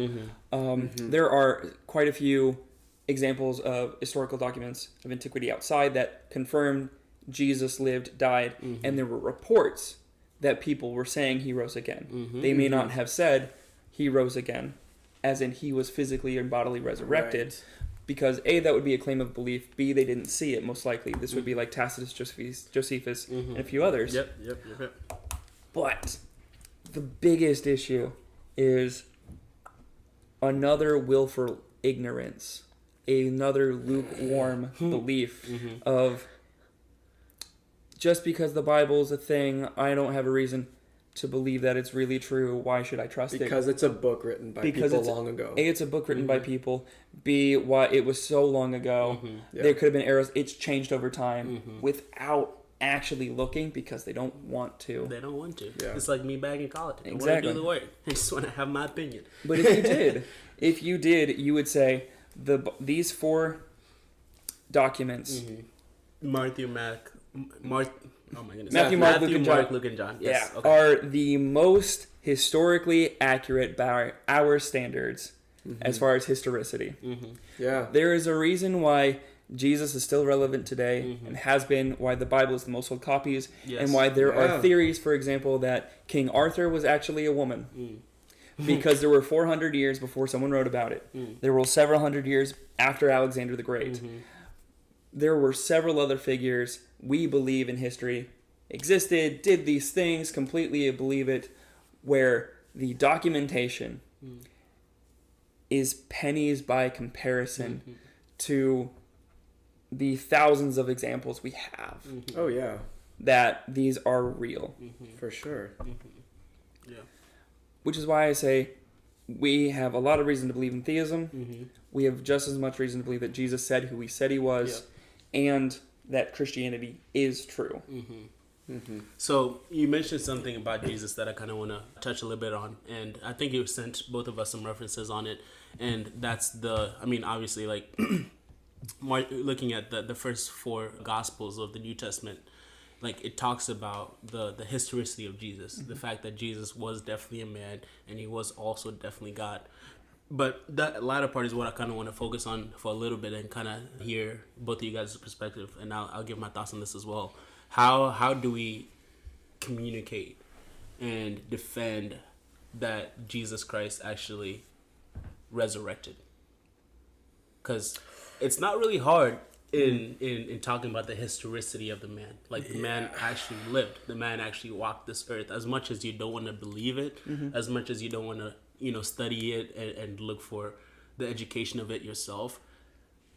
There are quite a few examples of historical documents of antiquity outside that confirm Jesus lived, died, and there were reports that people were saying he rose again. They may not have said he rose again, as in he was physically and bodily resurrected, because A, that would be a claim of belief, B, they didn't see it, most likely. This would be like Tacitus, Josephus, and a few others. Yep. But the biggest issue is another willful ignorance, another lukewarm belief of just because the Bible's a thing, I don't have a reason to believe that it's really true. Why should I trust it? Because it's a book written by people long ago. A, it's a book written by people. B, why it was so long ago. There could have been errors. It's changed over time without actually looking because they don't want to. They don't want to. Yeah. It's like me back in college. I Exactly. want to do the work. I just want to have my opinion. But if you did, you would say these 4 documents. Matthew, Mark, Luke, and John. Yes. Yeah, are the most historically accurate by our standards as far as historicity. Yeah. There is a reason why Jesus is still relevant today and has been, why the Bible is the most sold copies, and why there are theories, for example, that King Arthur was actually a woman. Because there were 400 years before someone wrote about it. There were several hundred years after Alexander the Great. There were several other figures we believe in history existed, did these things, completely believe it, where the documentation is pennies by comparison to the thousands of examples we have. Oh, yeah. That these are real. For sure. Yeah. Which is why I say we have a lot of reason to believe in theism. We have just as much reason to believe that Jesus said who he said he was, and that Christianity is true. So you mentioned something about Jesus that I kind of want to touch a little bit on, and I think you sent both of us some references on it, and that's obviously like looking at the first 4 Gospels of the New Testament, like it talks about the historicity of Jesus, the fact that Jesus was definitely a man and he was also definitely God. But that latter part is what I kind of want to focus on for a little bit and kind of hear both of you guys' perspective, and I'll give my thoughts on this as well. How do we communicate and defend that Jesus Christ actually resurrected? Because it's not really hard in talking about the historicity of the man. Like, the man actually lived. The man actually walked this earth. As much as you don't want to believe it, as much as you don't want to, study it and look for the education of it yourself,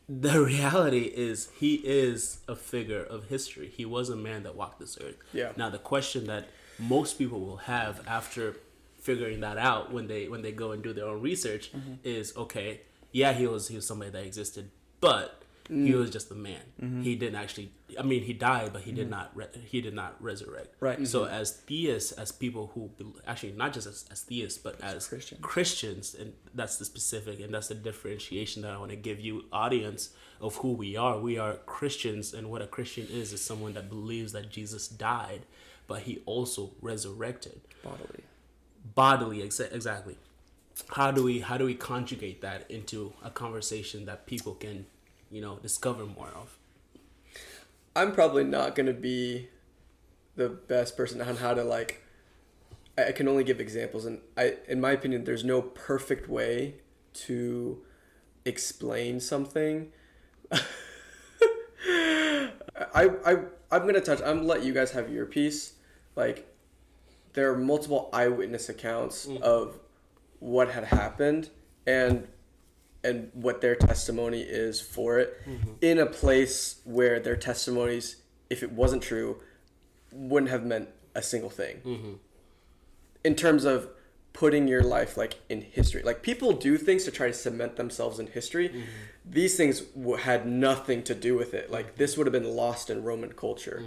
the reality is he is a figure of history. He was a man that walked this earth. Yeah. Now, the question that most people will have after figuring that out when they go and do their own research is, okay, yeah, he was somebody that existed, but he was just a man. He didn't actually. I mean, he died, but he did not. He did not resurrect. Right. So, as theists, as people who actually not just as theists, but as Christians, and that's the specific, and that's the differentiation that I want to give you, audience, of who we are. We are Christians, and what a Christian is someone that believes that Jesus died, but he also resurrected bodily. Exactly. How do we conjugate that into a conversation that people can, discover more of? I'm probably not going to be the best person on how to, I can only give examples, and in my opinion, there's no perfect way to explain something. I'm going to let you guys have your piece. There are multiple eyewitness accounts of what had happened and what their testimony is for it, in a place where their testimonies, if it wasn't true, wouldn't have meant a single thing. In terms of putting your life in history, people do things to try to cement themselves in history. These things had nothing to do with it. This would have been lost in Roman culture,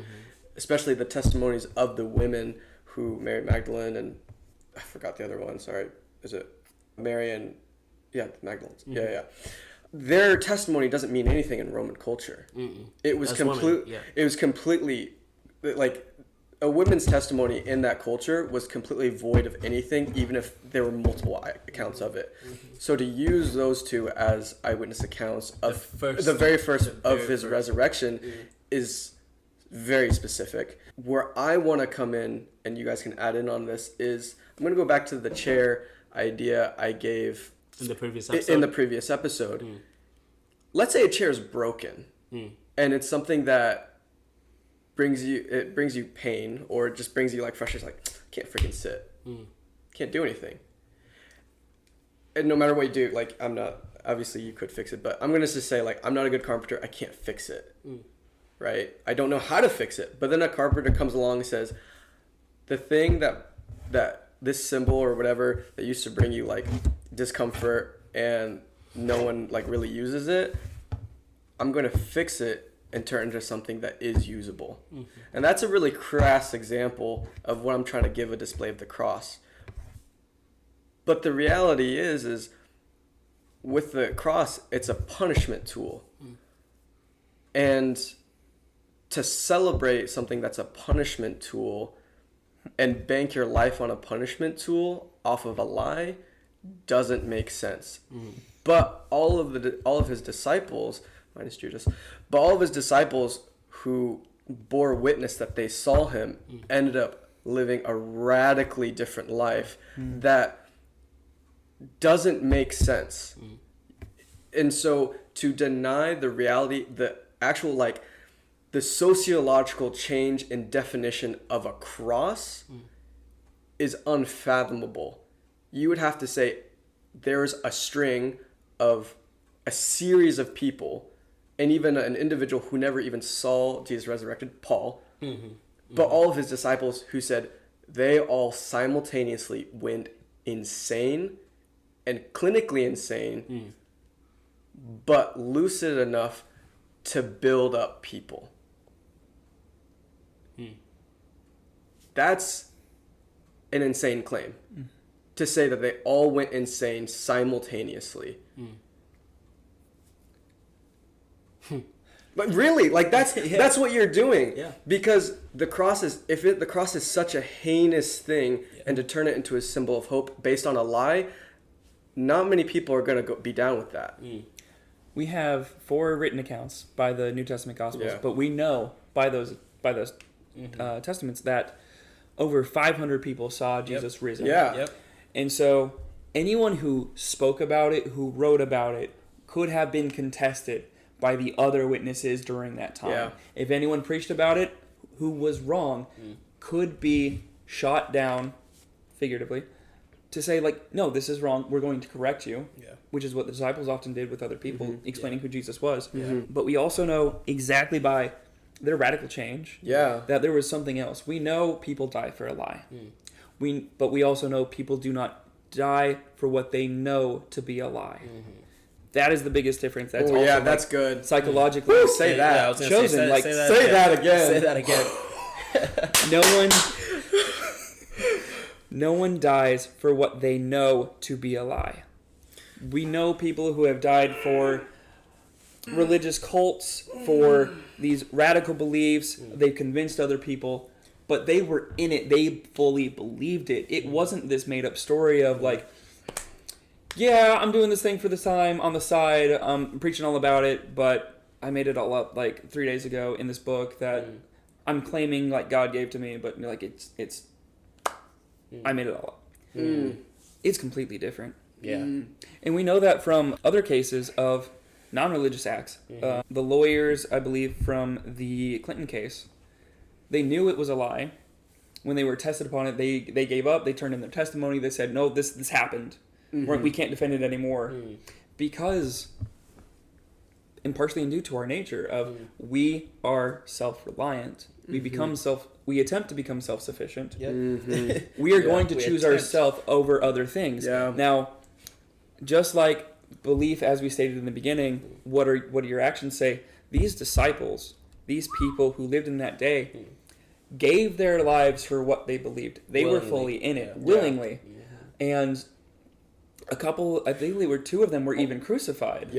especially the testimonies of the women who, Mary Magdalene, and I forgot the other one. Sorry, is it Mary and Magdalene's? Yeah. Their testimony doesn't mean anything in Roman culture. It was It was completely a woman's testimony in that culture was completely void of anything, even if there were multiple accounts of it. So to use those two as eyewitness accounts of the very first of his resurrection is very specific. Where I want to come in, and you guys can add in on this, is I'm going to go back to the chair idea I gave in the previous episode. Let's say a chair is broken, and it's something that brings you pain, or it just brings you frustration. Can't freaking sit, can't do anything. And no matter what you do, I'm not. Obviously, you could fix it, but I'm gonna just say I'm not a good carpenter. I can't fix it. Right? I don't know how to fix it. But then a carpenter comes along and says, the thing that this symbol or whatever that used to bring you discomfort and no one really uses it, I'm going to fix it and turn it into something that is usable. And that's a really crass example of what I'm trying to give a display of the cross. But the reality is with the cross, it's a punishment tool. And to celebrate something that's a punishment tool and bank your life on a punishment tool off of a lie doesn't make sense. But all of his disciples, minus Judas, but all of his disciples who bore witness that they saw him ended up living a radically different life that doesn't make sense. And so to deny the reality, the actual the sociological change in definition of a cross is unfathomable. You would have to say there's a string of a series of people, and even an individual who never even saw Jesus resurrected, Paul, but all of his disciples who said they all simultaneously went insane and clinically insane, but lucid enough to build up people. That's an insane claim, to say that they all went insane simultaneously. But really, that's what you're doing. Yeah. Because the cross is the cross is such a heinous thing, and to turn it into a symbol of hope based on a lie, not many people are going to be down with that. We have 4 written accounts by the New Testament Gospels, Yeah. but we know by those testaments that over 500 people saw Jesus risen. Yeah. Yep. And so anyone who spoke about it, who wrote about it, could have been contested by the other witnesses during that time. Yeah. If anyone preached about it who was wrong, could be shot down, figuratively, to say, like, no, this is wrong, we're going to correct you, which is what the disciples often did with other people, explaining who Jesus was. But we also know exactly by their radical change that there was something else. We know people die for a lie. But we also know people do not die for what they know to be a lie. That is the biggest difference. That's also, that's good. Psychologically, Say that. Yeah, I was gonna chosen. say that again. Say that again. No one dies for what they know to be a lie. We know people who have died for religious cults, for these radical beliefs. They've convinced other people, but they were in it. They fully believed it. It wasn't this made-up story of, like, yeah, I'm doing this thing for this time on the side. I'm preaching all about it, but I made it all up like 3 days ago in this book that I'm claiming like God gave to me, but like it's I made it all up. It's completely different. Yeah. And we know that from other cases of non-religious acts. The lawyers, I believe, from the Clinton case, they knew it was a lie. When they were tested upon it, they gave up. They turned in their testimony. They said, no, this happened. We can't defend it anymore. Because, and partially due to our nature of we are self-reliant. We attempt to become self-sufficient. We are going to choose ourselves over other things. Now, just like belief, as we stated in the beginning, what do your actions say? These disciples, these people who lived in that day, gave their lives for what they believed. They were fully in it, willingly. And a couple, I think there were 2 of them were even crucified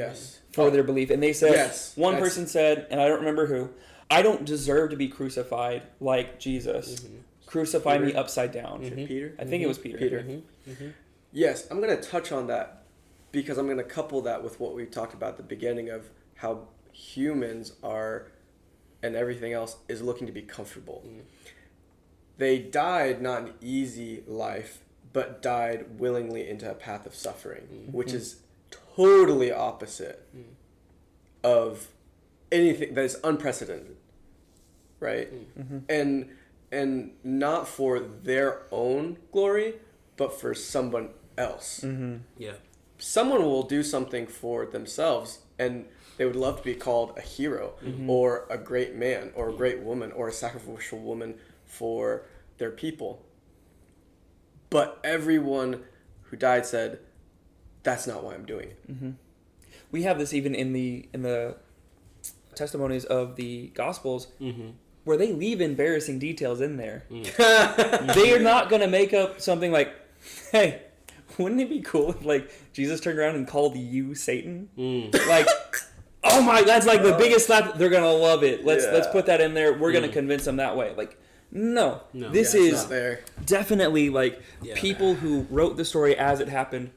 for their belief. And they said, one person said, and I don't remember who, I don't deserve to be crucified like Jesus. Crucify me upside down. Peter? I think it was Peter. Yes, I'm going to touch on that because I'm going to couple that with what we talked about at the beginning of how humans are and everything else is looking to be comfortable. They died not an easy life, but died willingly into a path of suffering, which is totally opposite of anything that is unprecedented, right? And not for their own glory, but for someone else. Someone will do something for themselves, and they would love to be called a hero or a great man or a great woman or a sacrificial woman for their people. But everyone who died said, that's not why I'm doing it. We have this even in the testimonies of the Gospels, where they leave embarrassing details in there. They are not going to make up something like, hey, wouldn't it be cool if, like, Jesus turned around and called you Satan? Like, oh my, that's like the biggest slap. They're going to love it. Let's put that in there. We're going to convince them that way. Like, no. This is definitely like people who wrote the story as it happened.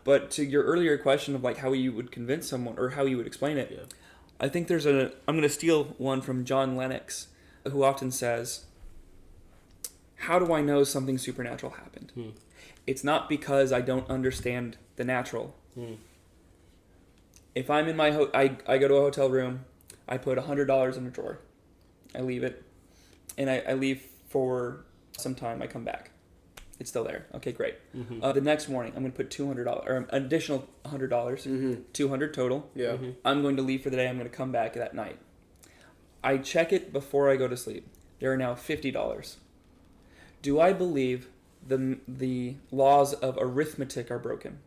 But to your earlier question of like how you would convince someone or how you would explain it, I think I'm going to steal one from John Lennox, who often says, how do I know something supernatural happened? It's not because I don't understand the natural. If I'm in my I go to a hotel room, I put $100 in a drawer, I leave it, and I leave for some time. I come back, it's still there. Okay, great. The next morning, I'm going to put $200 or an additional $100, $200 total. I'm going to leave for the day. I'm going to come back that night. I check it before I go to sleep. There are now $50. Do I believe the laws of arithmetic are broken?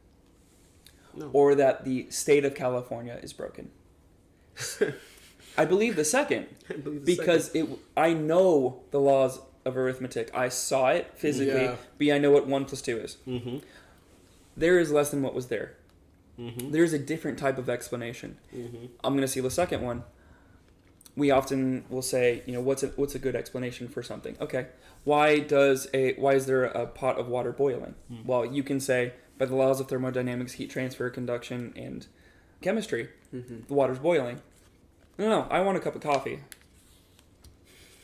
No. Or that the state of California is broken? I believe the second. Because I know the laws of arithmetic. I saw it physically. B, I know what 1 + 2 is. There is less than what was there. There's a different type of explanation. I'm going to see the second one. We often will say, what's a good explanation for something? Okay, why is there a pot of water boiling? Well, you can say by the laws of thermodynamics, heat transfer, conduction, and chemistry. The water's boiling. No, I want a cup of coffee.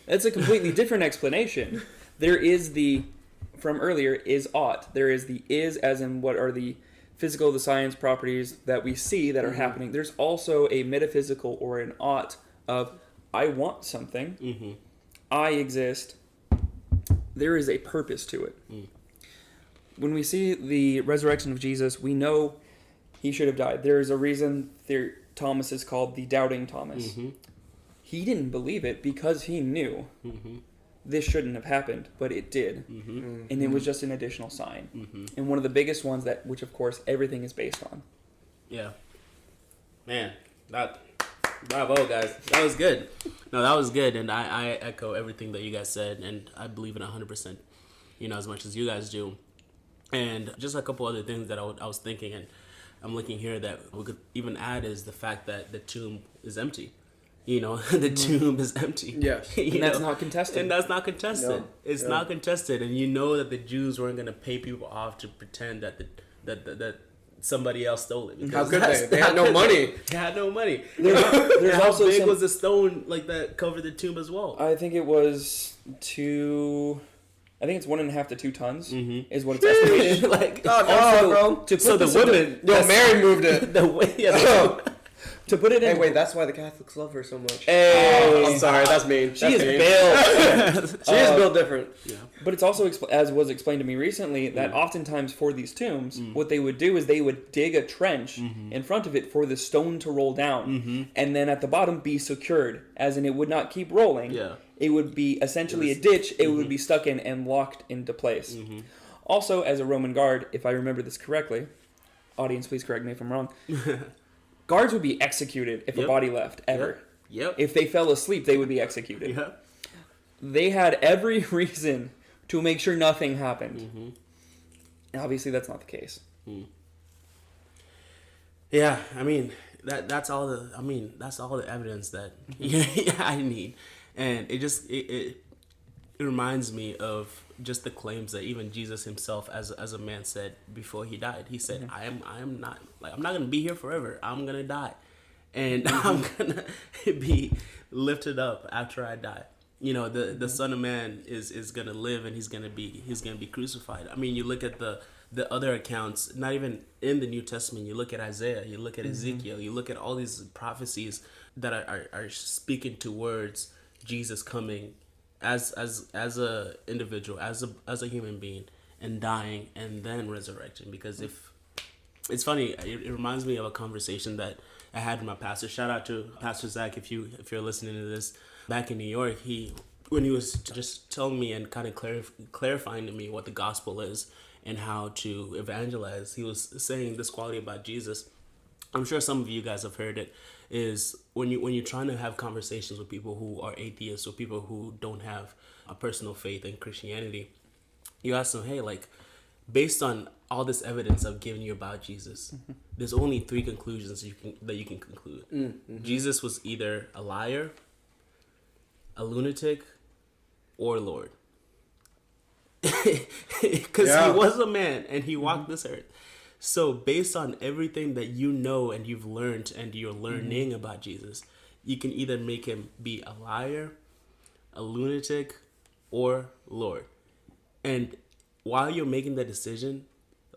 That's a completely different explanation. There is the, from earlier, is ought. There is the is as in what are the physical, the science properties that we see that are happening. There's also a metaphysical or an ought of I want something. I exist. There is a purpose to it. When we see the resurrection of Jesus, we know he should have died. There is a reason Thomas is called the doubting Thomas. He didn't believe it because he knew this shouldn't have happened, but it did. And it was just an additional sign. And one of the biggest ones that, which of course everything is based on. Yeah. Man, bravo guys. That was good. No, that was good. And I echo everything that you guys said, and I believe in 100%, as much as you guys do. And just a couple other things that I was thinking, and I'm looking here that we could even add is the fact that the tomb is empty. The tomb is empty. Yes. And that's not contested. And that's not contested. No. It's not contested. And you know that the Jews weren't going to pay people off to pretend that that somebody else stole it. How could they? They had no money. They had no money. There's How also big was the stone like that covered the tomb as well? I think it was 1.5 to 2 tons is what it's estimated. Bro. So the women. Yo, Mary moved it. To put it in. Hey, wait, that's why the Catholics love her so much. Hey, I'm sorry, that's mean. She is built. She is built different. Yeah. But it's also, as was explained to me recently, that oftentimes for these tombs, what they would do is they would dig a trench in front of it for the stone to roll down. And then at the bottom be secured, as in it would not keep rolling. Yeah. It would be essentially a ditch. It would be stuck in and locked into place. Also, as a Roman guard, if I remember this correctly, audience, please correct me if I'm wrong, guards would be executed if a body left, ever. Yep. If they fell asleep, they would be executed. Yep. They had every reason to make sure nothing happened. And obviously, that's not the case. Yeah, I mean that's all the evidence that I need, and it reminds me of just the claims that even Jesus himself, as a man, said before he died. He said, I'm not gonna be here forever. I'm gonna die, and I'm gonna be lifted up after I die. The Son of Man is gonna live, and he's gonna be crucified. I mean, you look at the other accounts, not even in the New Testament. You look at Isaiah, you look at Ezekiel, you look at all these prophecies that are speaking towards Jesus coming as a individual, as a human being, and dying and then resurrecting. Because if it's funny, it reminds me of a conversation that I had with my pastor. Shout out to Pastor Zach if you're listening to this. Back in New York, when he was just telling me and kind of clarifying to me what the gospel is and how to evangelize, he was saying this quality about Jesus. I'm sure some of you guys have heard it, is when you're trying to have conversations with people who are atheists or people who don't have a personal faith in Christianity, you ask them, hey, like, based on all this evidence I've given you about Jesus, there's only 3 conclusions that you can conclude. Jesus was either a liar, a lunatic, or Lord. Because he was a man and he walked this earth. So based on everything that you know and you've learned and you're learning about Jesus, you can either make him be a liar, a lunatic, or Lord. And while you're making that decision,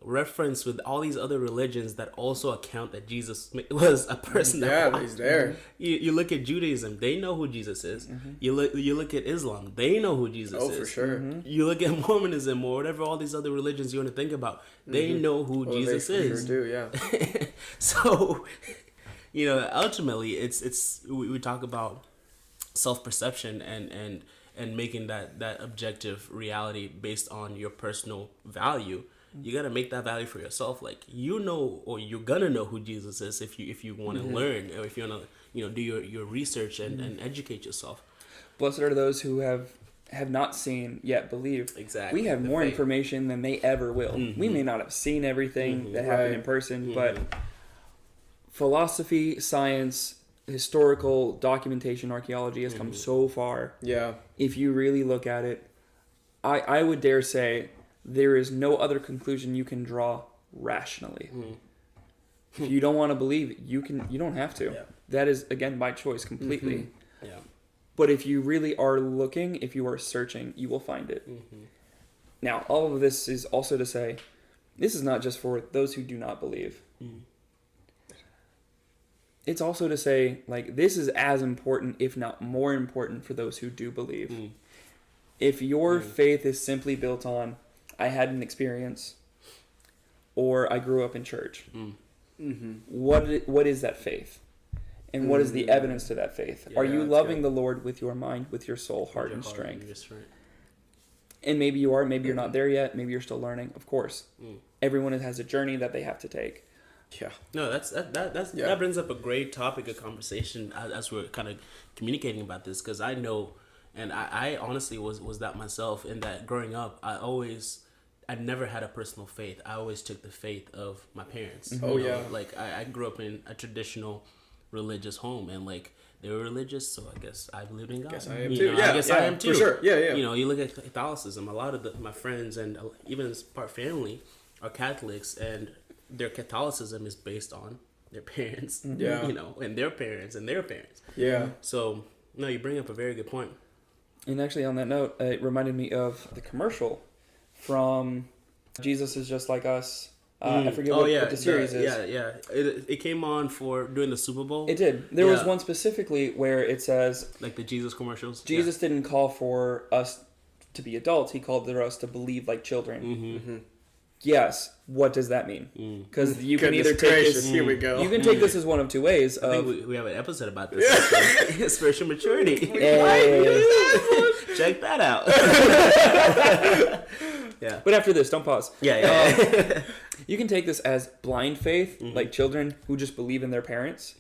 reference with all these other religions that also account that Jesus was a person that walked. He's there. You look at Judaism, they know who Jesus is. You look at Islam, they know who Jesus is. Oh, for sure. You look at Mormonism or whatever all these other religions you want to think about, they know who Jesus is. They sure do, yeah. So, ultimately, we talk about self-perception and making that objective reality based on your personal value. You gotta make that value for yourself. Like, or you're gonna know who Jesus is if you want to learn, or if you want to do your research and educate yourself. Blessed are those who have not seen yet believe. Exactly. We have more information than they ever will. We may not have seen everything that happened in person, but philosophy, science, historical documentation, archaeology has come so far. Yeah. If you really look at it, I would dare say there is no other conclusion you can draw rationally. If you don't want to believe, you don't have to. Yeah. That is, again, by choice completely. Yeah. But if you really are looking, if you are searching, you will find it. Now, all of this is also to say, this is not just for those who do not believe. It's also to say, like, this is as important, if not more important, for those who do believe. If your faith is simply built on, I had an experience, or I grew up in church, what is that faith? And what is the evidence to that faith? Are you loving the Lord with your mind, with your soul, heart, and strength? And maybe you are, maybe you're not there yet, maybe you're still learning, of course. Everyone has a journey that they have to take. Yeah. No, that brings up a great topic of conversation as we're kind of communicating about this, because I know, and I honestly was that myself, in that growing up, I never had a personal faith. I always took the faith of my parents. Oh, you know? yeah. Like, I grew up in a traditional religious home, and like, they were religious, so I guess I believed in God. I guess I am you too. know, Yeah, I guess I am too. For sure. Yeah. You know, you look at Catholicism, a lot of my friends and even as part family are Catholics, and their Catholicism is based on their parents. Yeah. You know, and their parents and their parents. Yeah. So, no, you bring up a very good point. And actually, on that note, it reminded me of the commercial from Jesus is Just Like Us. I forget what the series is. Yeah. It came on for during the Super Bowl. It did. There was one specifically where it says, like the Jesus commercials. Jesus didn't call for us to be adults. He called for us to believe like children. Yes. What does that mean? Because you can either take this. Here we go. You can take this as one of two ways. I think we have an episode about this. Spiritual maturity. Check that out. Yeah. But after this, don't pause. Yeah. You can take this as blind faith, like children who just believe in their parents,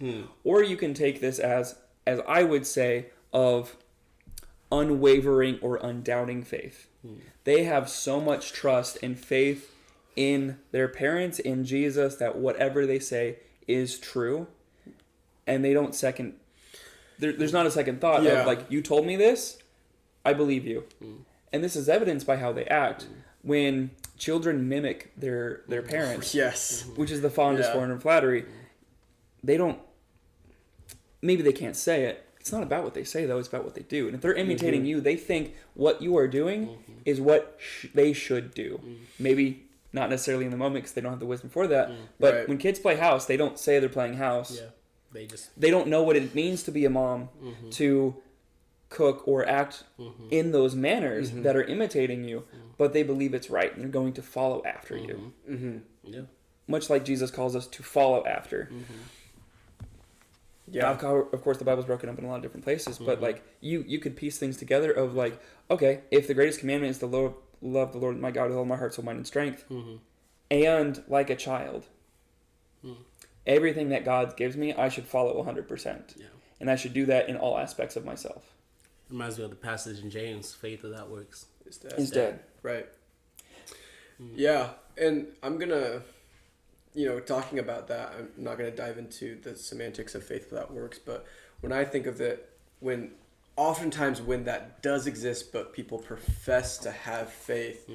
or you can take this as I would say, of unwavering or undoubting faith. They have so much trust and faith in their parents, in Jesus, that whatever they say is true, and they don't there's not a second thought of like, you told me this, I believe you. And this is evidenced by how they act. When children mimic their parents, which is the fondest form of flattery, they don't, maybe they can't say it. It's not about what they say, though. It's about what they do. And if they're imitating you, they think what you are doing is what they should do. Maybe not necessarily in the moment because they don't have the wisdom for that. But when kids play house, they don't say they're playing house. Yeah. They don't know what it means to be a mom, to cook or act in those manners that are imitating you, but they believe it's right and they're going to follow after you. Yeah. Much like Jesus calls us to follow after. Yeah. Now, of course, the Bible's broken up in a lot of different places, but like you could piece things together of like, okay, if the greatest commandment is to love the Lord my God with all my heart, soul, mind, and strength, and like a child, everything that God gives me, I should follow 100%. Yeah. And I should do that in all aspects of myself. Reminds me of the passage in James, faith without works is dead. Right. Yeah, and I'm gonna, talking about that, I'm not gonna dive into the semantics of faith without works, but when I think of it, oftentimes when that does exist, but people profess to have faith,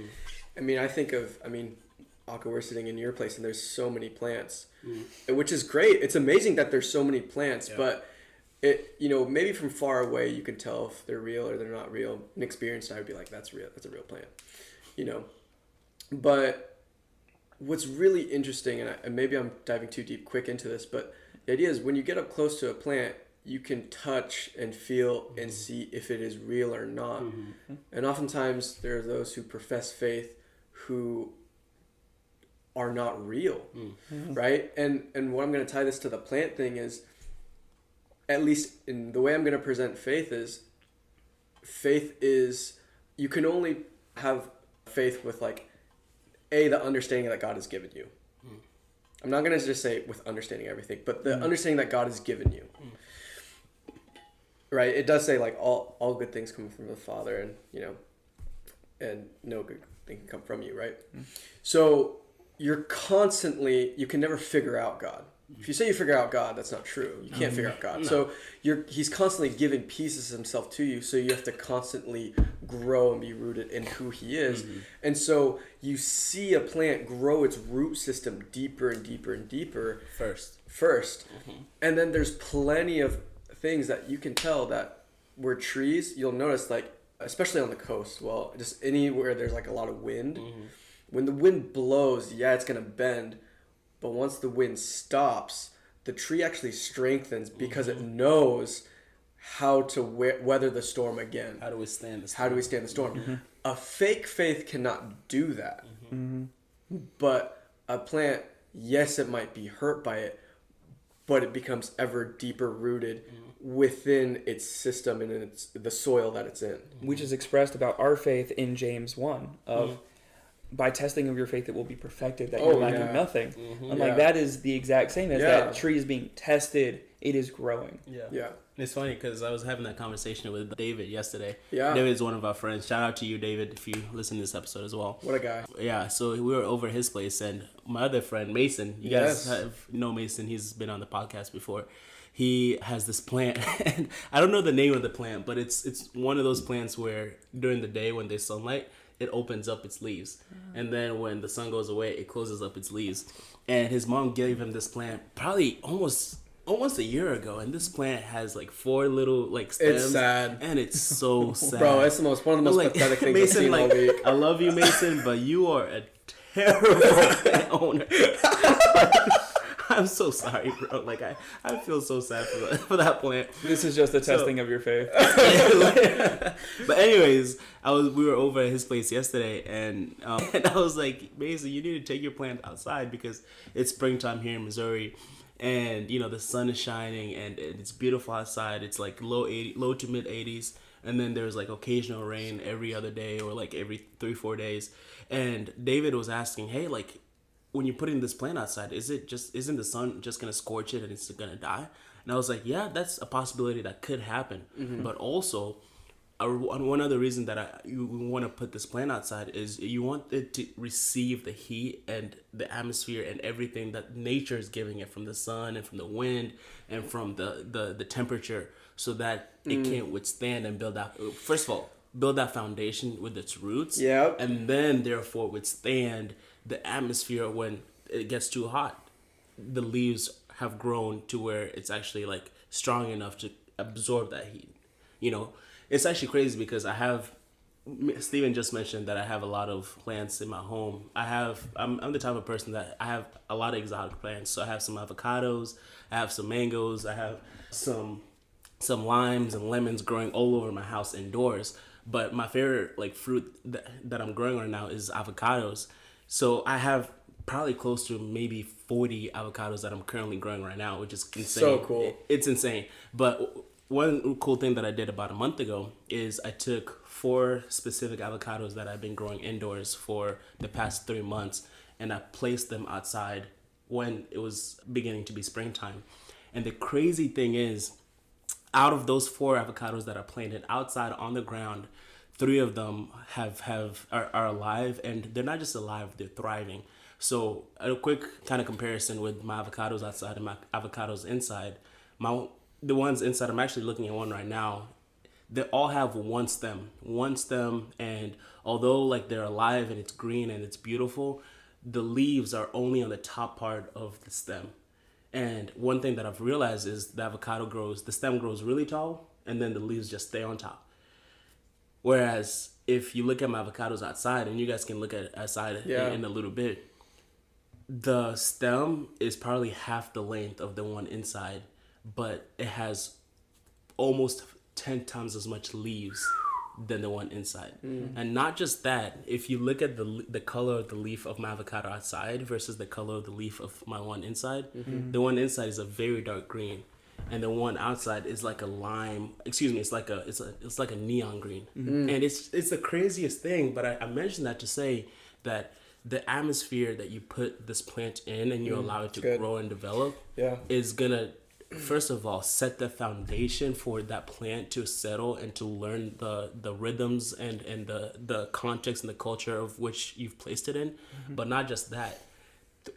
I think of, Aka, we're sitting in your place and there's so many plants, which is great. It's amazing that there's so many plants, but it, maybe from far away you can tell if they're real or they're not real. An experienced, I would be like, that's real. That's a real plant, But what's really interesting, and maybe I'm diving too deep quick into this, but the idea is when you get up close to a plant, you can touch and feel and see if it is real or not. And oftentimes there are those who profess faith who are not real, right? And what I'm going to tie this to the plant thing is, at least in the way I'm going to present faith is, you can only have faith with like, the understanding that God has given you. I'm not going to just say with understanding everything, but the understanding that God has given you. Right? It does say like all good things come from the Father, and and no good thing can come from you, right? So you can never figure out God. If you say you figure out God, that's not true. You can't figure out God. No. So he's constantly giving pieces of himself to you, so you have to constantly grow and be rooted in who he is. And so you see a plant grow its root system deeper and deeper and deeper first. And then there's plenty of things that you can tell that where trees, you'll notice, like, especially on the coast, well, just anywhere there's like a lot of wind, when the wind blows, it's going to bend. But once the wind stops, the tree actually strengthens because it knows how to weather the storm again. How to withstand the storm. A fake faith cannot do that. But a plant, yes, it might be hurt by it, but it becomes ever deeper rooted within its system and in the soil that it's in. Which is expressed about our faith in James 1 of by testing of your faith it will be perfected, that you're lacking nothing. And like that is the exact same as that tree is being tested, it is growing. It's funny because I was having that conversation with David yesterday. Yeah. David's one of our friends. Shout out to you, David, if you listen to this episode as well. What a guy. Yeah, so we were over his place, and my other friend, Mason, you guys know Mason. He's been on the podcast before. He has this plant, and I don't know the name of the plant, but it's one of those plants where during the day when there's sunlight, it opens up its leaves. And then when the sun goes away, it closes up its leaves. And his mom gave him this plant probably almost a year ago, and this plant has like 4 little like stems. It's sad, and it's so sad, bro. It's one of the most pathetic things Mason, I've seen all week. I love you, Mason, but you are a terrible plant owner. I'm so sorry, bro. Like I feel so sad for that plant. This is just the testing of your faith. But anyways, we were over at his place yesterday, and I was like, Mason, you need to take your plant outside because it's springtime here in Missouri. And, you know, the sun is shining and it's beautiful outside. It's like low to mid 80s. And then there's like occasional rain every other day or like every 3-4 days. And David was asking, hey, like when you're putting this plant outside, isn't the sun just going to scorch it and it's going to die? And I was like, yeah, that's a possibility that could happen. But also, one other reason that you want to put this plant outside is you want it to receive the heat and the atmosphere and everything that nature is giving it from the sun and from the wind and from the temperature, so that it can withstand and build that foundation with its roots. And then therefore withstand the atmosphere when it gets too hot. The leaves have grown to where it's actually like strong enough to absorb that heat, you know. It's actually crazy because Steven just mentioned that I have a lot of plants in my home. I'm the type of person that I have a lot of exotic plants. So I have some avocados, I have some mangoes, I have some limes and lemons growing all over my house indoors. But my favorite like fruit that I'm growing right now is avocados. So I have probably close to maybe 40 avocados that I'm currently growing right now, which is insane. So cool. It's insane. But one cool thing that I did about a month ago is I took 4 specific avocados that I've been growing indoors for the past 3 months, and I placed them outside when it was beginning to be springtime. And the crazy thing is, out of those 4 avocados that I planted outside on the ground, 3 of them are alive, and they're not just alive, they're thriving. So a quick kind of comparison with my avocados outside and my avocados inside. The ones inside, I'm actually looking at one right now. They all have one stem, and although like they're alive and it's green and it's beautiful, the leaves are only on the top part of the stem. And one thing that I've realized is the stem grows really tall, and then the leaves just stay on top. Whereas if you look at my avocados outside, and you guys can look at it outside in a little bit, the stem is probably half the length of the one inside, but it has almost 10 times as much leaves than the one inside. And not just that, if you look at the color of the leaf of my avocado outside versus the color of the leaf of my one inside, the one inside is a very dark green, and the one outside is like a lime. Excuse me, it's like a neon green. And it's the craziest thing. But I mentioned that to say that the atmosphere that you put this plant in and you allow it to grow and develop is gonna, first of all, set the foundation for that plant to settle and to learn the rhythms and the context and the culture of which you've placed it in. But not just that,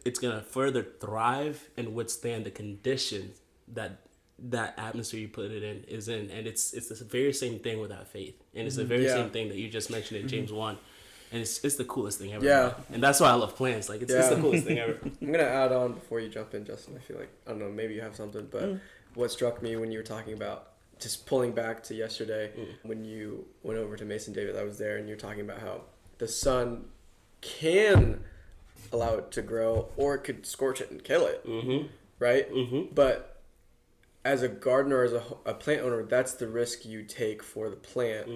it's gonna further thrive and withstand the conditions that that atmosphere you put it in is in, and it's the very same thing with that faith, and it's the very same thing that you just mentioned in James 1, and it's the coolest thing ever. Yeah, and that's why I love plants. Like it's the coolest thing ever. I'm gonna add on before you jump in, Justin. I feel like, I don't know, maybe you have something, but what struck me when you were talking about, just pulling back to yesterday when you went over to Mason David, I was there, and you're talking about how the sun can allow it to grow, or it could scorch it and kill it, right? But as a gardener, as a plant owner, that's the risk you take for the plant.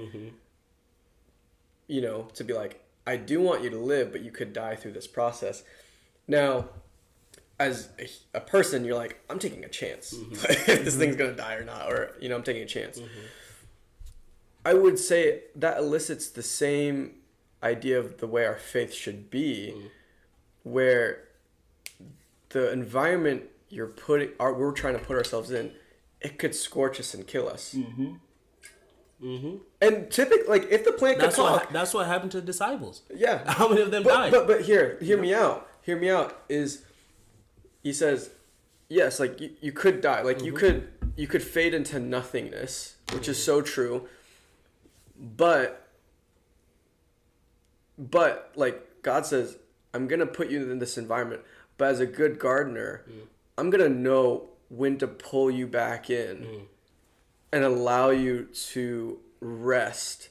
You know, to be like, I do want you to live, but you could die through this process. Now, as a person, you're like, I'm taking a chance if this thing's gonna die or not, or you know, I'm taking a chance. I would say that elicits the same idea of the way our faith should be, where the environment we're trying to put ourselves in, it could scorch us and kill us. And typically, like, if the plant could talk, that's what happened to the disciples. Yeah, how many of them died? But hear me out. Hear me out. Is he says, yes, like you could die, like you could fade into nothingness, which is so true. But like God says, I'm gonna put you in this environment, but as a good gardener, I'm gonna know when to pull you back in and allow you to rest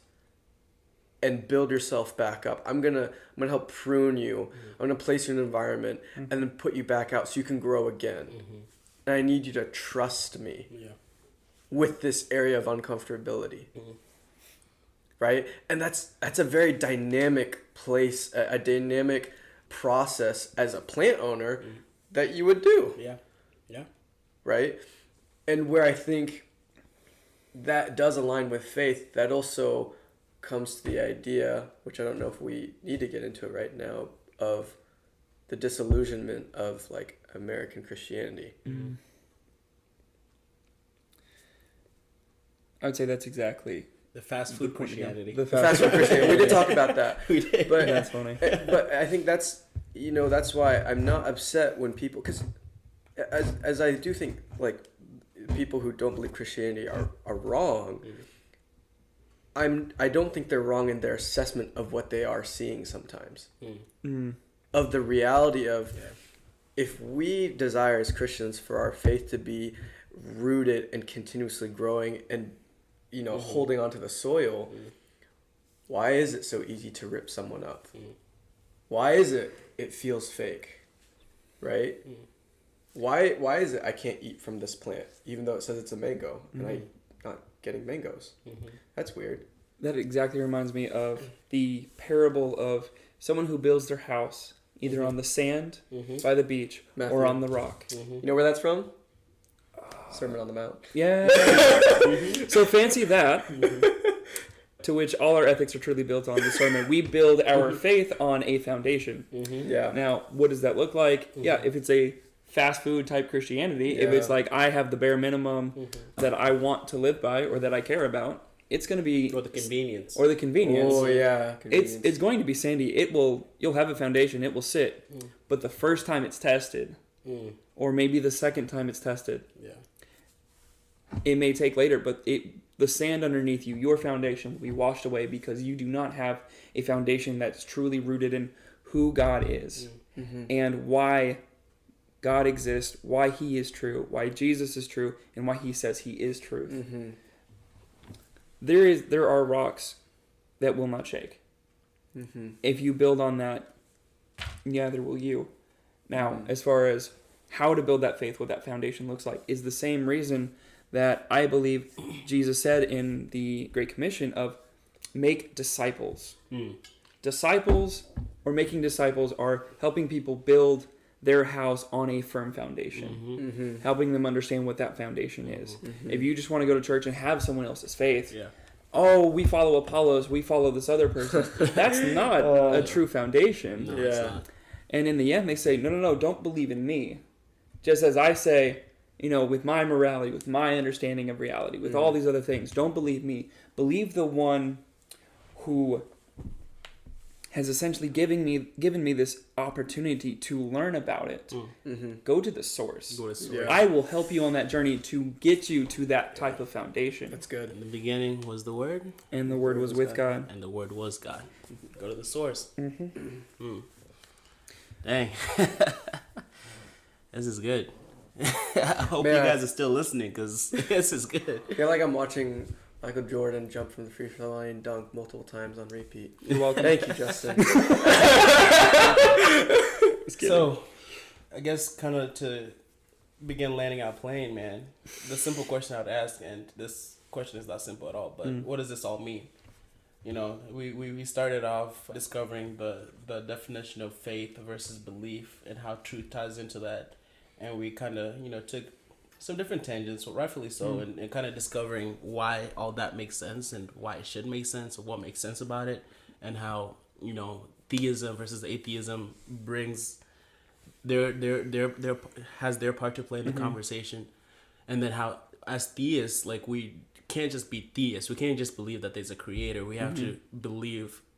and build yourself back up. I'm gonna help prune you. I'm gonna place you in an environment and then put you back out so you can grow again. And I need you to trust me with this area of uncomfortability. Right? And that's a very dynamic place, a dynamic process as a plant owner that you would do. Yeah. Right? And where I think that does align with faith, that also comes to the idea, which I don't know if we need to get into it right now, of the disillusionment of like American Christianity. I would say that's exactly the fast food Christianity. The fast food Christianity. We did talk about that. We did. But that's funny. But I think that's why I'm not upset when people, because as I do think like people who don't believe Christianity are wrong. I don't think they're wrong in their assessment of what they are seeing sometimes. Of the reality of if we desire as Christians for our faith to be rooted and continuously growing and holding onto the soil, why is it so easy to rip someone up? Why is it feels fake, right? Why is it I can't eat from this plant even though it says it's a mango and I'm not getting mangoes? That's weird. That exactly reminds me of the parable of someone who builds their house either on the sand by the beach or on the rock. You know where that's from? Sermon on the Mount. Yeah. So fancy that. To which all our ethics are truly built on the sermon. We build our faith on a foundation. Yeah. Now, what does that look like? Yeah, if it's a fast food type Christianity, if it's like I have the bare minimum that I want to live by or that I care about, it's going to be or the convenience. Oh yeah, it's going to be sandy. You'll have a foundation. It will sit, but the first time it's tested, or maybe the second time it's tested, it may take later. But the sand underneath you, your foundation, will be washed away because you do not have a foundation that's truly rooted in who God is and why God exists, why He is true, why Jesus is true, and why He says He is truth. There are rocks that will not shake. If you build on that, neither will you. Now, as far as how to build that faith, what that foundation looks like, is the same reason that I believe Jesus said in the Great Commission of make disciples. Disciples or making disciples are helping people build their house on a firm foundation, helping them understand what that foundation is. If you just want to go to church and have someone else's faith, we follow Apollos, we follow this other person, that's not a true foundation. No, it's not. And in the end, they say, no, don't believe in me. Just as I say, with my morality, with my understanding of reality, with all these other things, don't believe me. Believe the one who has essentially given me this opportunity to learn about it. Go to the source. Yeah. I will help you on that journey to get you to that type of foundation. That's good. In the beginning was the Word, And the Word was with God. and the Word was God. Go to the source. Mm-hmm. Dang. This is good. I hope you guys are still listening, because this is good. I feel like I'm watching Michael Jordan jump from the free throw line and dunk multiple times on repeat. You're welcome. Thank you, Justin. So, I guess kind of to begin landing our plane, man, the simple question I would ask, and this question is not simple at all, but what does this all mean? You know, we started off discovering the definition of faith versus belief and how truth ties into that. And we kind of, took some different tangents, rightfully so, and kind of discovering why all that makes sense and why it should make sense, or what makes sense about it, and how, theism versus atheism brings has their part to play in the conversation. And then how, as theists, like, we can't just be theists. We can't just believe that there's a creator. We have to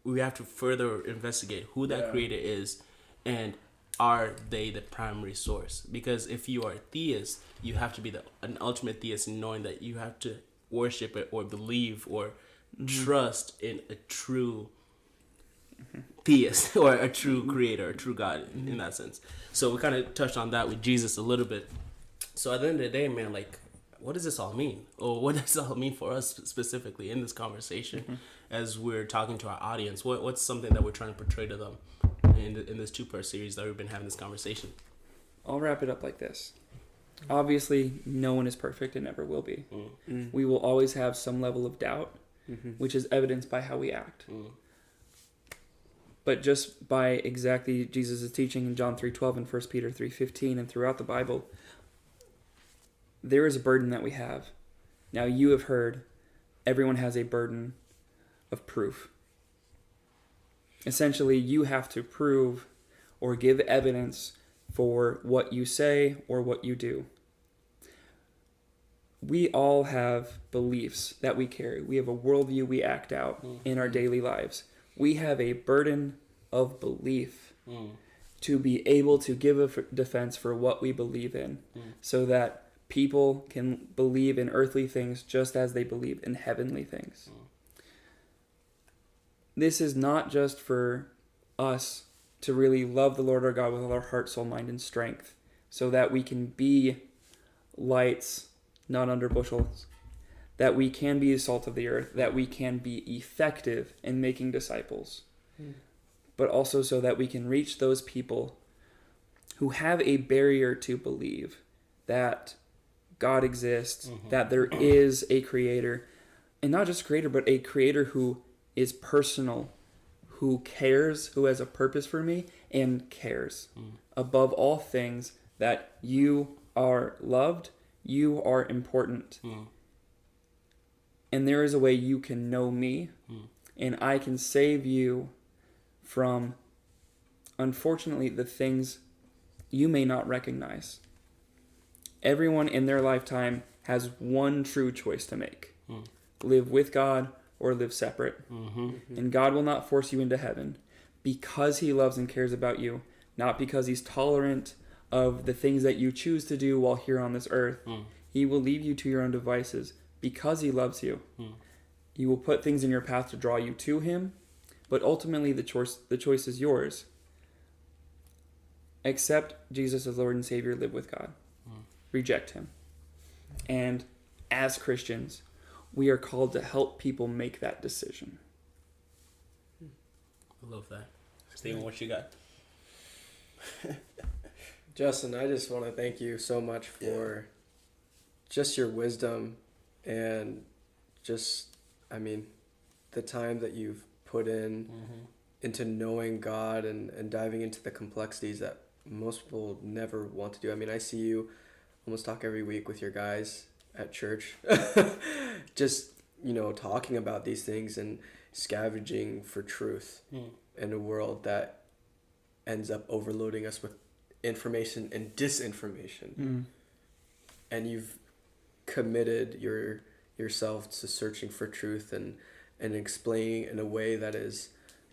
we have to further investigate who that creator is, and are they the primary source? Because if you are a theist, you have to be an ultimate theist in knowing that you have to worship it or believe or trust in a true theist or a true creator, a true God in that sense. So we kind of touched on that with Jesus a little bit. So at the end of the day, man, like, what does this all mean? Or what does this all mean for us specifically in this conversation as we're talking to our audience? What's something that we're trying to portray to them in this two-part series that we've been having this conversation? I'll wrap it up like this. Obviously, no one is perfect and never will be. We will always have some level of doubt, which is evidenced by how we act. But just by exactly Jesus' teaching in John 3:12 and 1 Peter 3:15 and throughout the Bible, there is a burden that we have. Now, you have heard, everyone has a burden of proof. Essentially, you have to prove or give evidence for what you say or what you do. We all have beliefs that we carry. We have a worldview we act out in our daily lives. We have a burden of belief to be able to give a defense for what we believe in, so that people can believe in earthly things just as they believe in heavenly things. This is not just for us to really love the Lord our God with all our heart, soul, mind, and strength, so that we can be lights not under bushels, that we can be the salt of the earth, that we can be effective in making disciples, but also so that we can reach those people who have a barrier to believe that God exists, that there is a creator, and not just a creator, but a creator who is personal, who cares, who has a purpose for me, and cares. Above all things, that you are loved, you are important. And there is a way you can know me, and I can save you from, unfortunately, the things you may not recognize. Everyone in their lifetime has one true choice to make. Live with God or live separate. And God will not force you into heaven because he loves and cares about you, not because he's tolerant of the things that you choose to do while here on this earth. He will leave you to your own devices because he loves you. He will put things in your path to draw you to him, but ultimately the choice is yours. Accept Jesus as Lord and Savior, live with God. Reject him. And as Christians, we are called to help people make that decision. I love that. Steven, what you got? Justin, I just want to thank you so much for just your wisdom and just, the time that you've put into knowing God and diving into the complexities that most people never want to do. I see you almost talk every week with your guys at church, just, talking about these things and scavenging for truth in a world that ends up overloading us with information and disinformation. And you've committed yourself to searching for truth and explaining in a way that is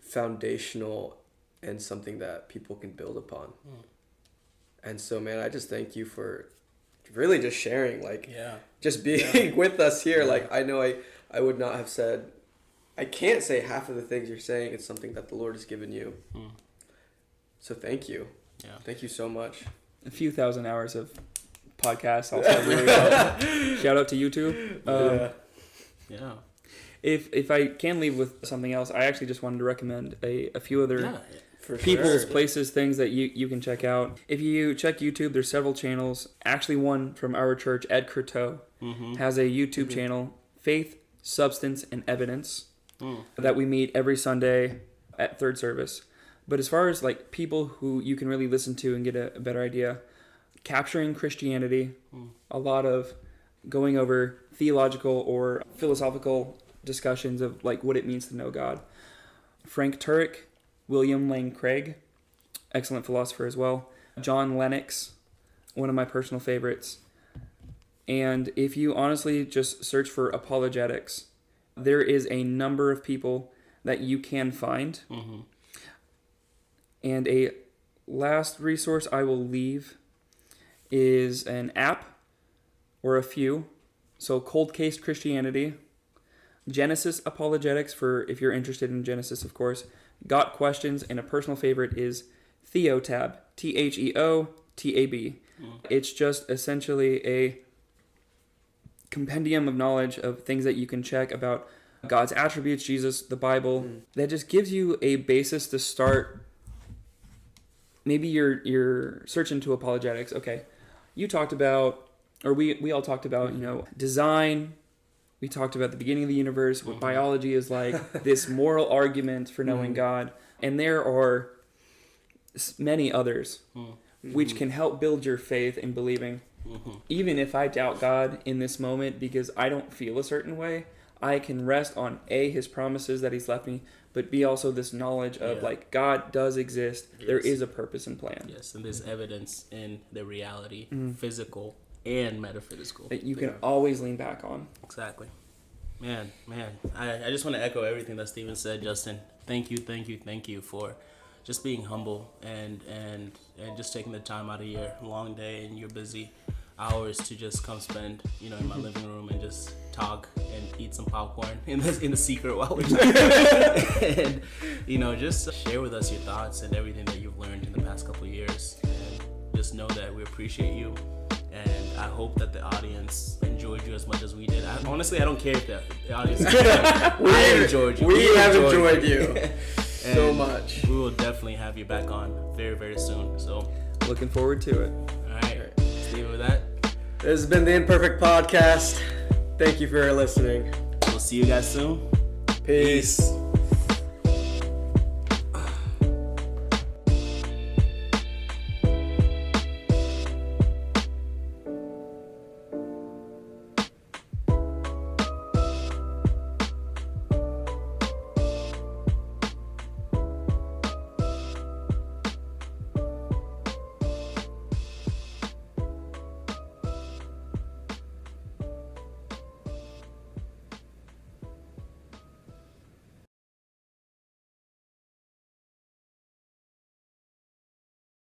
foundational and something that people can build upon. And so, man, I just thank you for really just sharing, like, just being with us here. Like, I know I would not have said, I can't say half of the things you're saying. It's something that the Lord has given you. So thank you. Yeah. Thank you so much. A few thousand hours of podcasts. Also really well. Shout out to YouTube. Yeah. If I can leave with something else, I actually just wanted to recommend a few other people's, places, things that you can check out. If you check YouTube, there's several channels. Actually, one from our church, Ed Curto, has a YouTube channel, Faith, Substance, and Evidence, that we meet every Sunday at third service. But as far as like people who you can really listen to and get a better idea, Capturing Christianity, a lot of going over theological or philosophical discussions of like what it means to know God. Frank Turek, William Lane Craig, excellent philosopher as well. John Lennox, one of my personal favorites. And if you honestly just search for apologetics, there is a number of people that you can find. And a last resource I will leave is an app or a few. So Cold Case Christianity, Genesis Apologetics for if you're interested in Genesis, of course. Got Questions, and a personal favorite is Theotab, Theotab. It's just essentially a compendium of knowledge of things that you can check about God's attributes, Jesus, the Bible, that just gives you a basis to start. Maybe you're searching to apologetics. Okay, you talked about, or we all talked about, design. We talked about the beginning of the universe, what biology is like, this moral argument for knowing God. And there are many others which can help build your faith in believing. Even if I doubt God in this moment because I don't feel a certain way, I can rest on A, his promises that he's left me, but B, also this knowledge of like God does exist. Yes. There is a purpose and plan. Yes, and there's evidence in the reality, physical and metaphysical, that you can always lean back on. Exactly. Man, I just want to echo everything that Steven said, Justin. Thank you for just being humble and just taking the time out of your long day and your busy hours to just come spend, in my living room and just talk and eat some popcorn in the secret while we're talking. And, just share with us your thoughts and everything that you've learned in the past couple of years. And just know that we appreciate you. And I hope that the audience enjoyed you as much as we did. Honestly, I don't care if the audience I enjoyed you. We have enjoyed you so much. We will definitely have you back on very, very soon. So looking forward to it. All right. Steven, with that, this has been the Imperfect Podcast. Thank you for listening. We'll see you guys soon. Peace.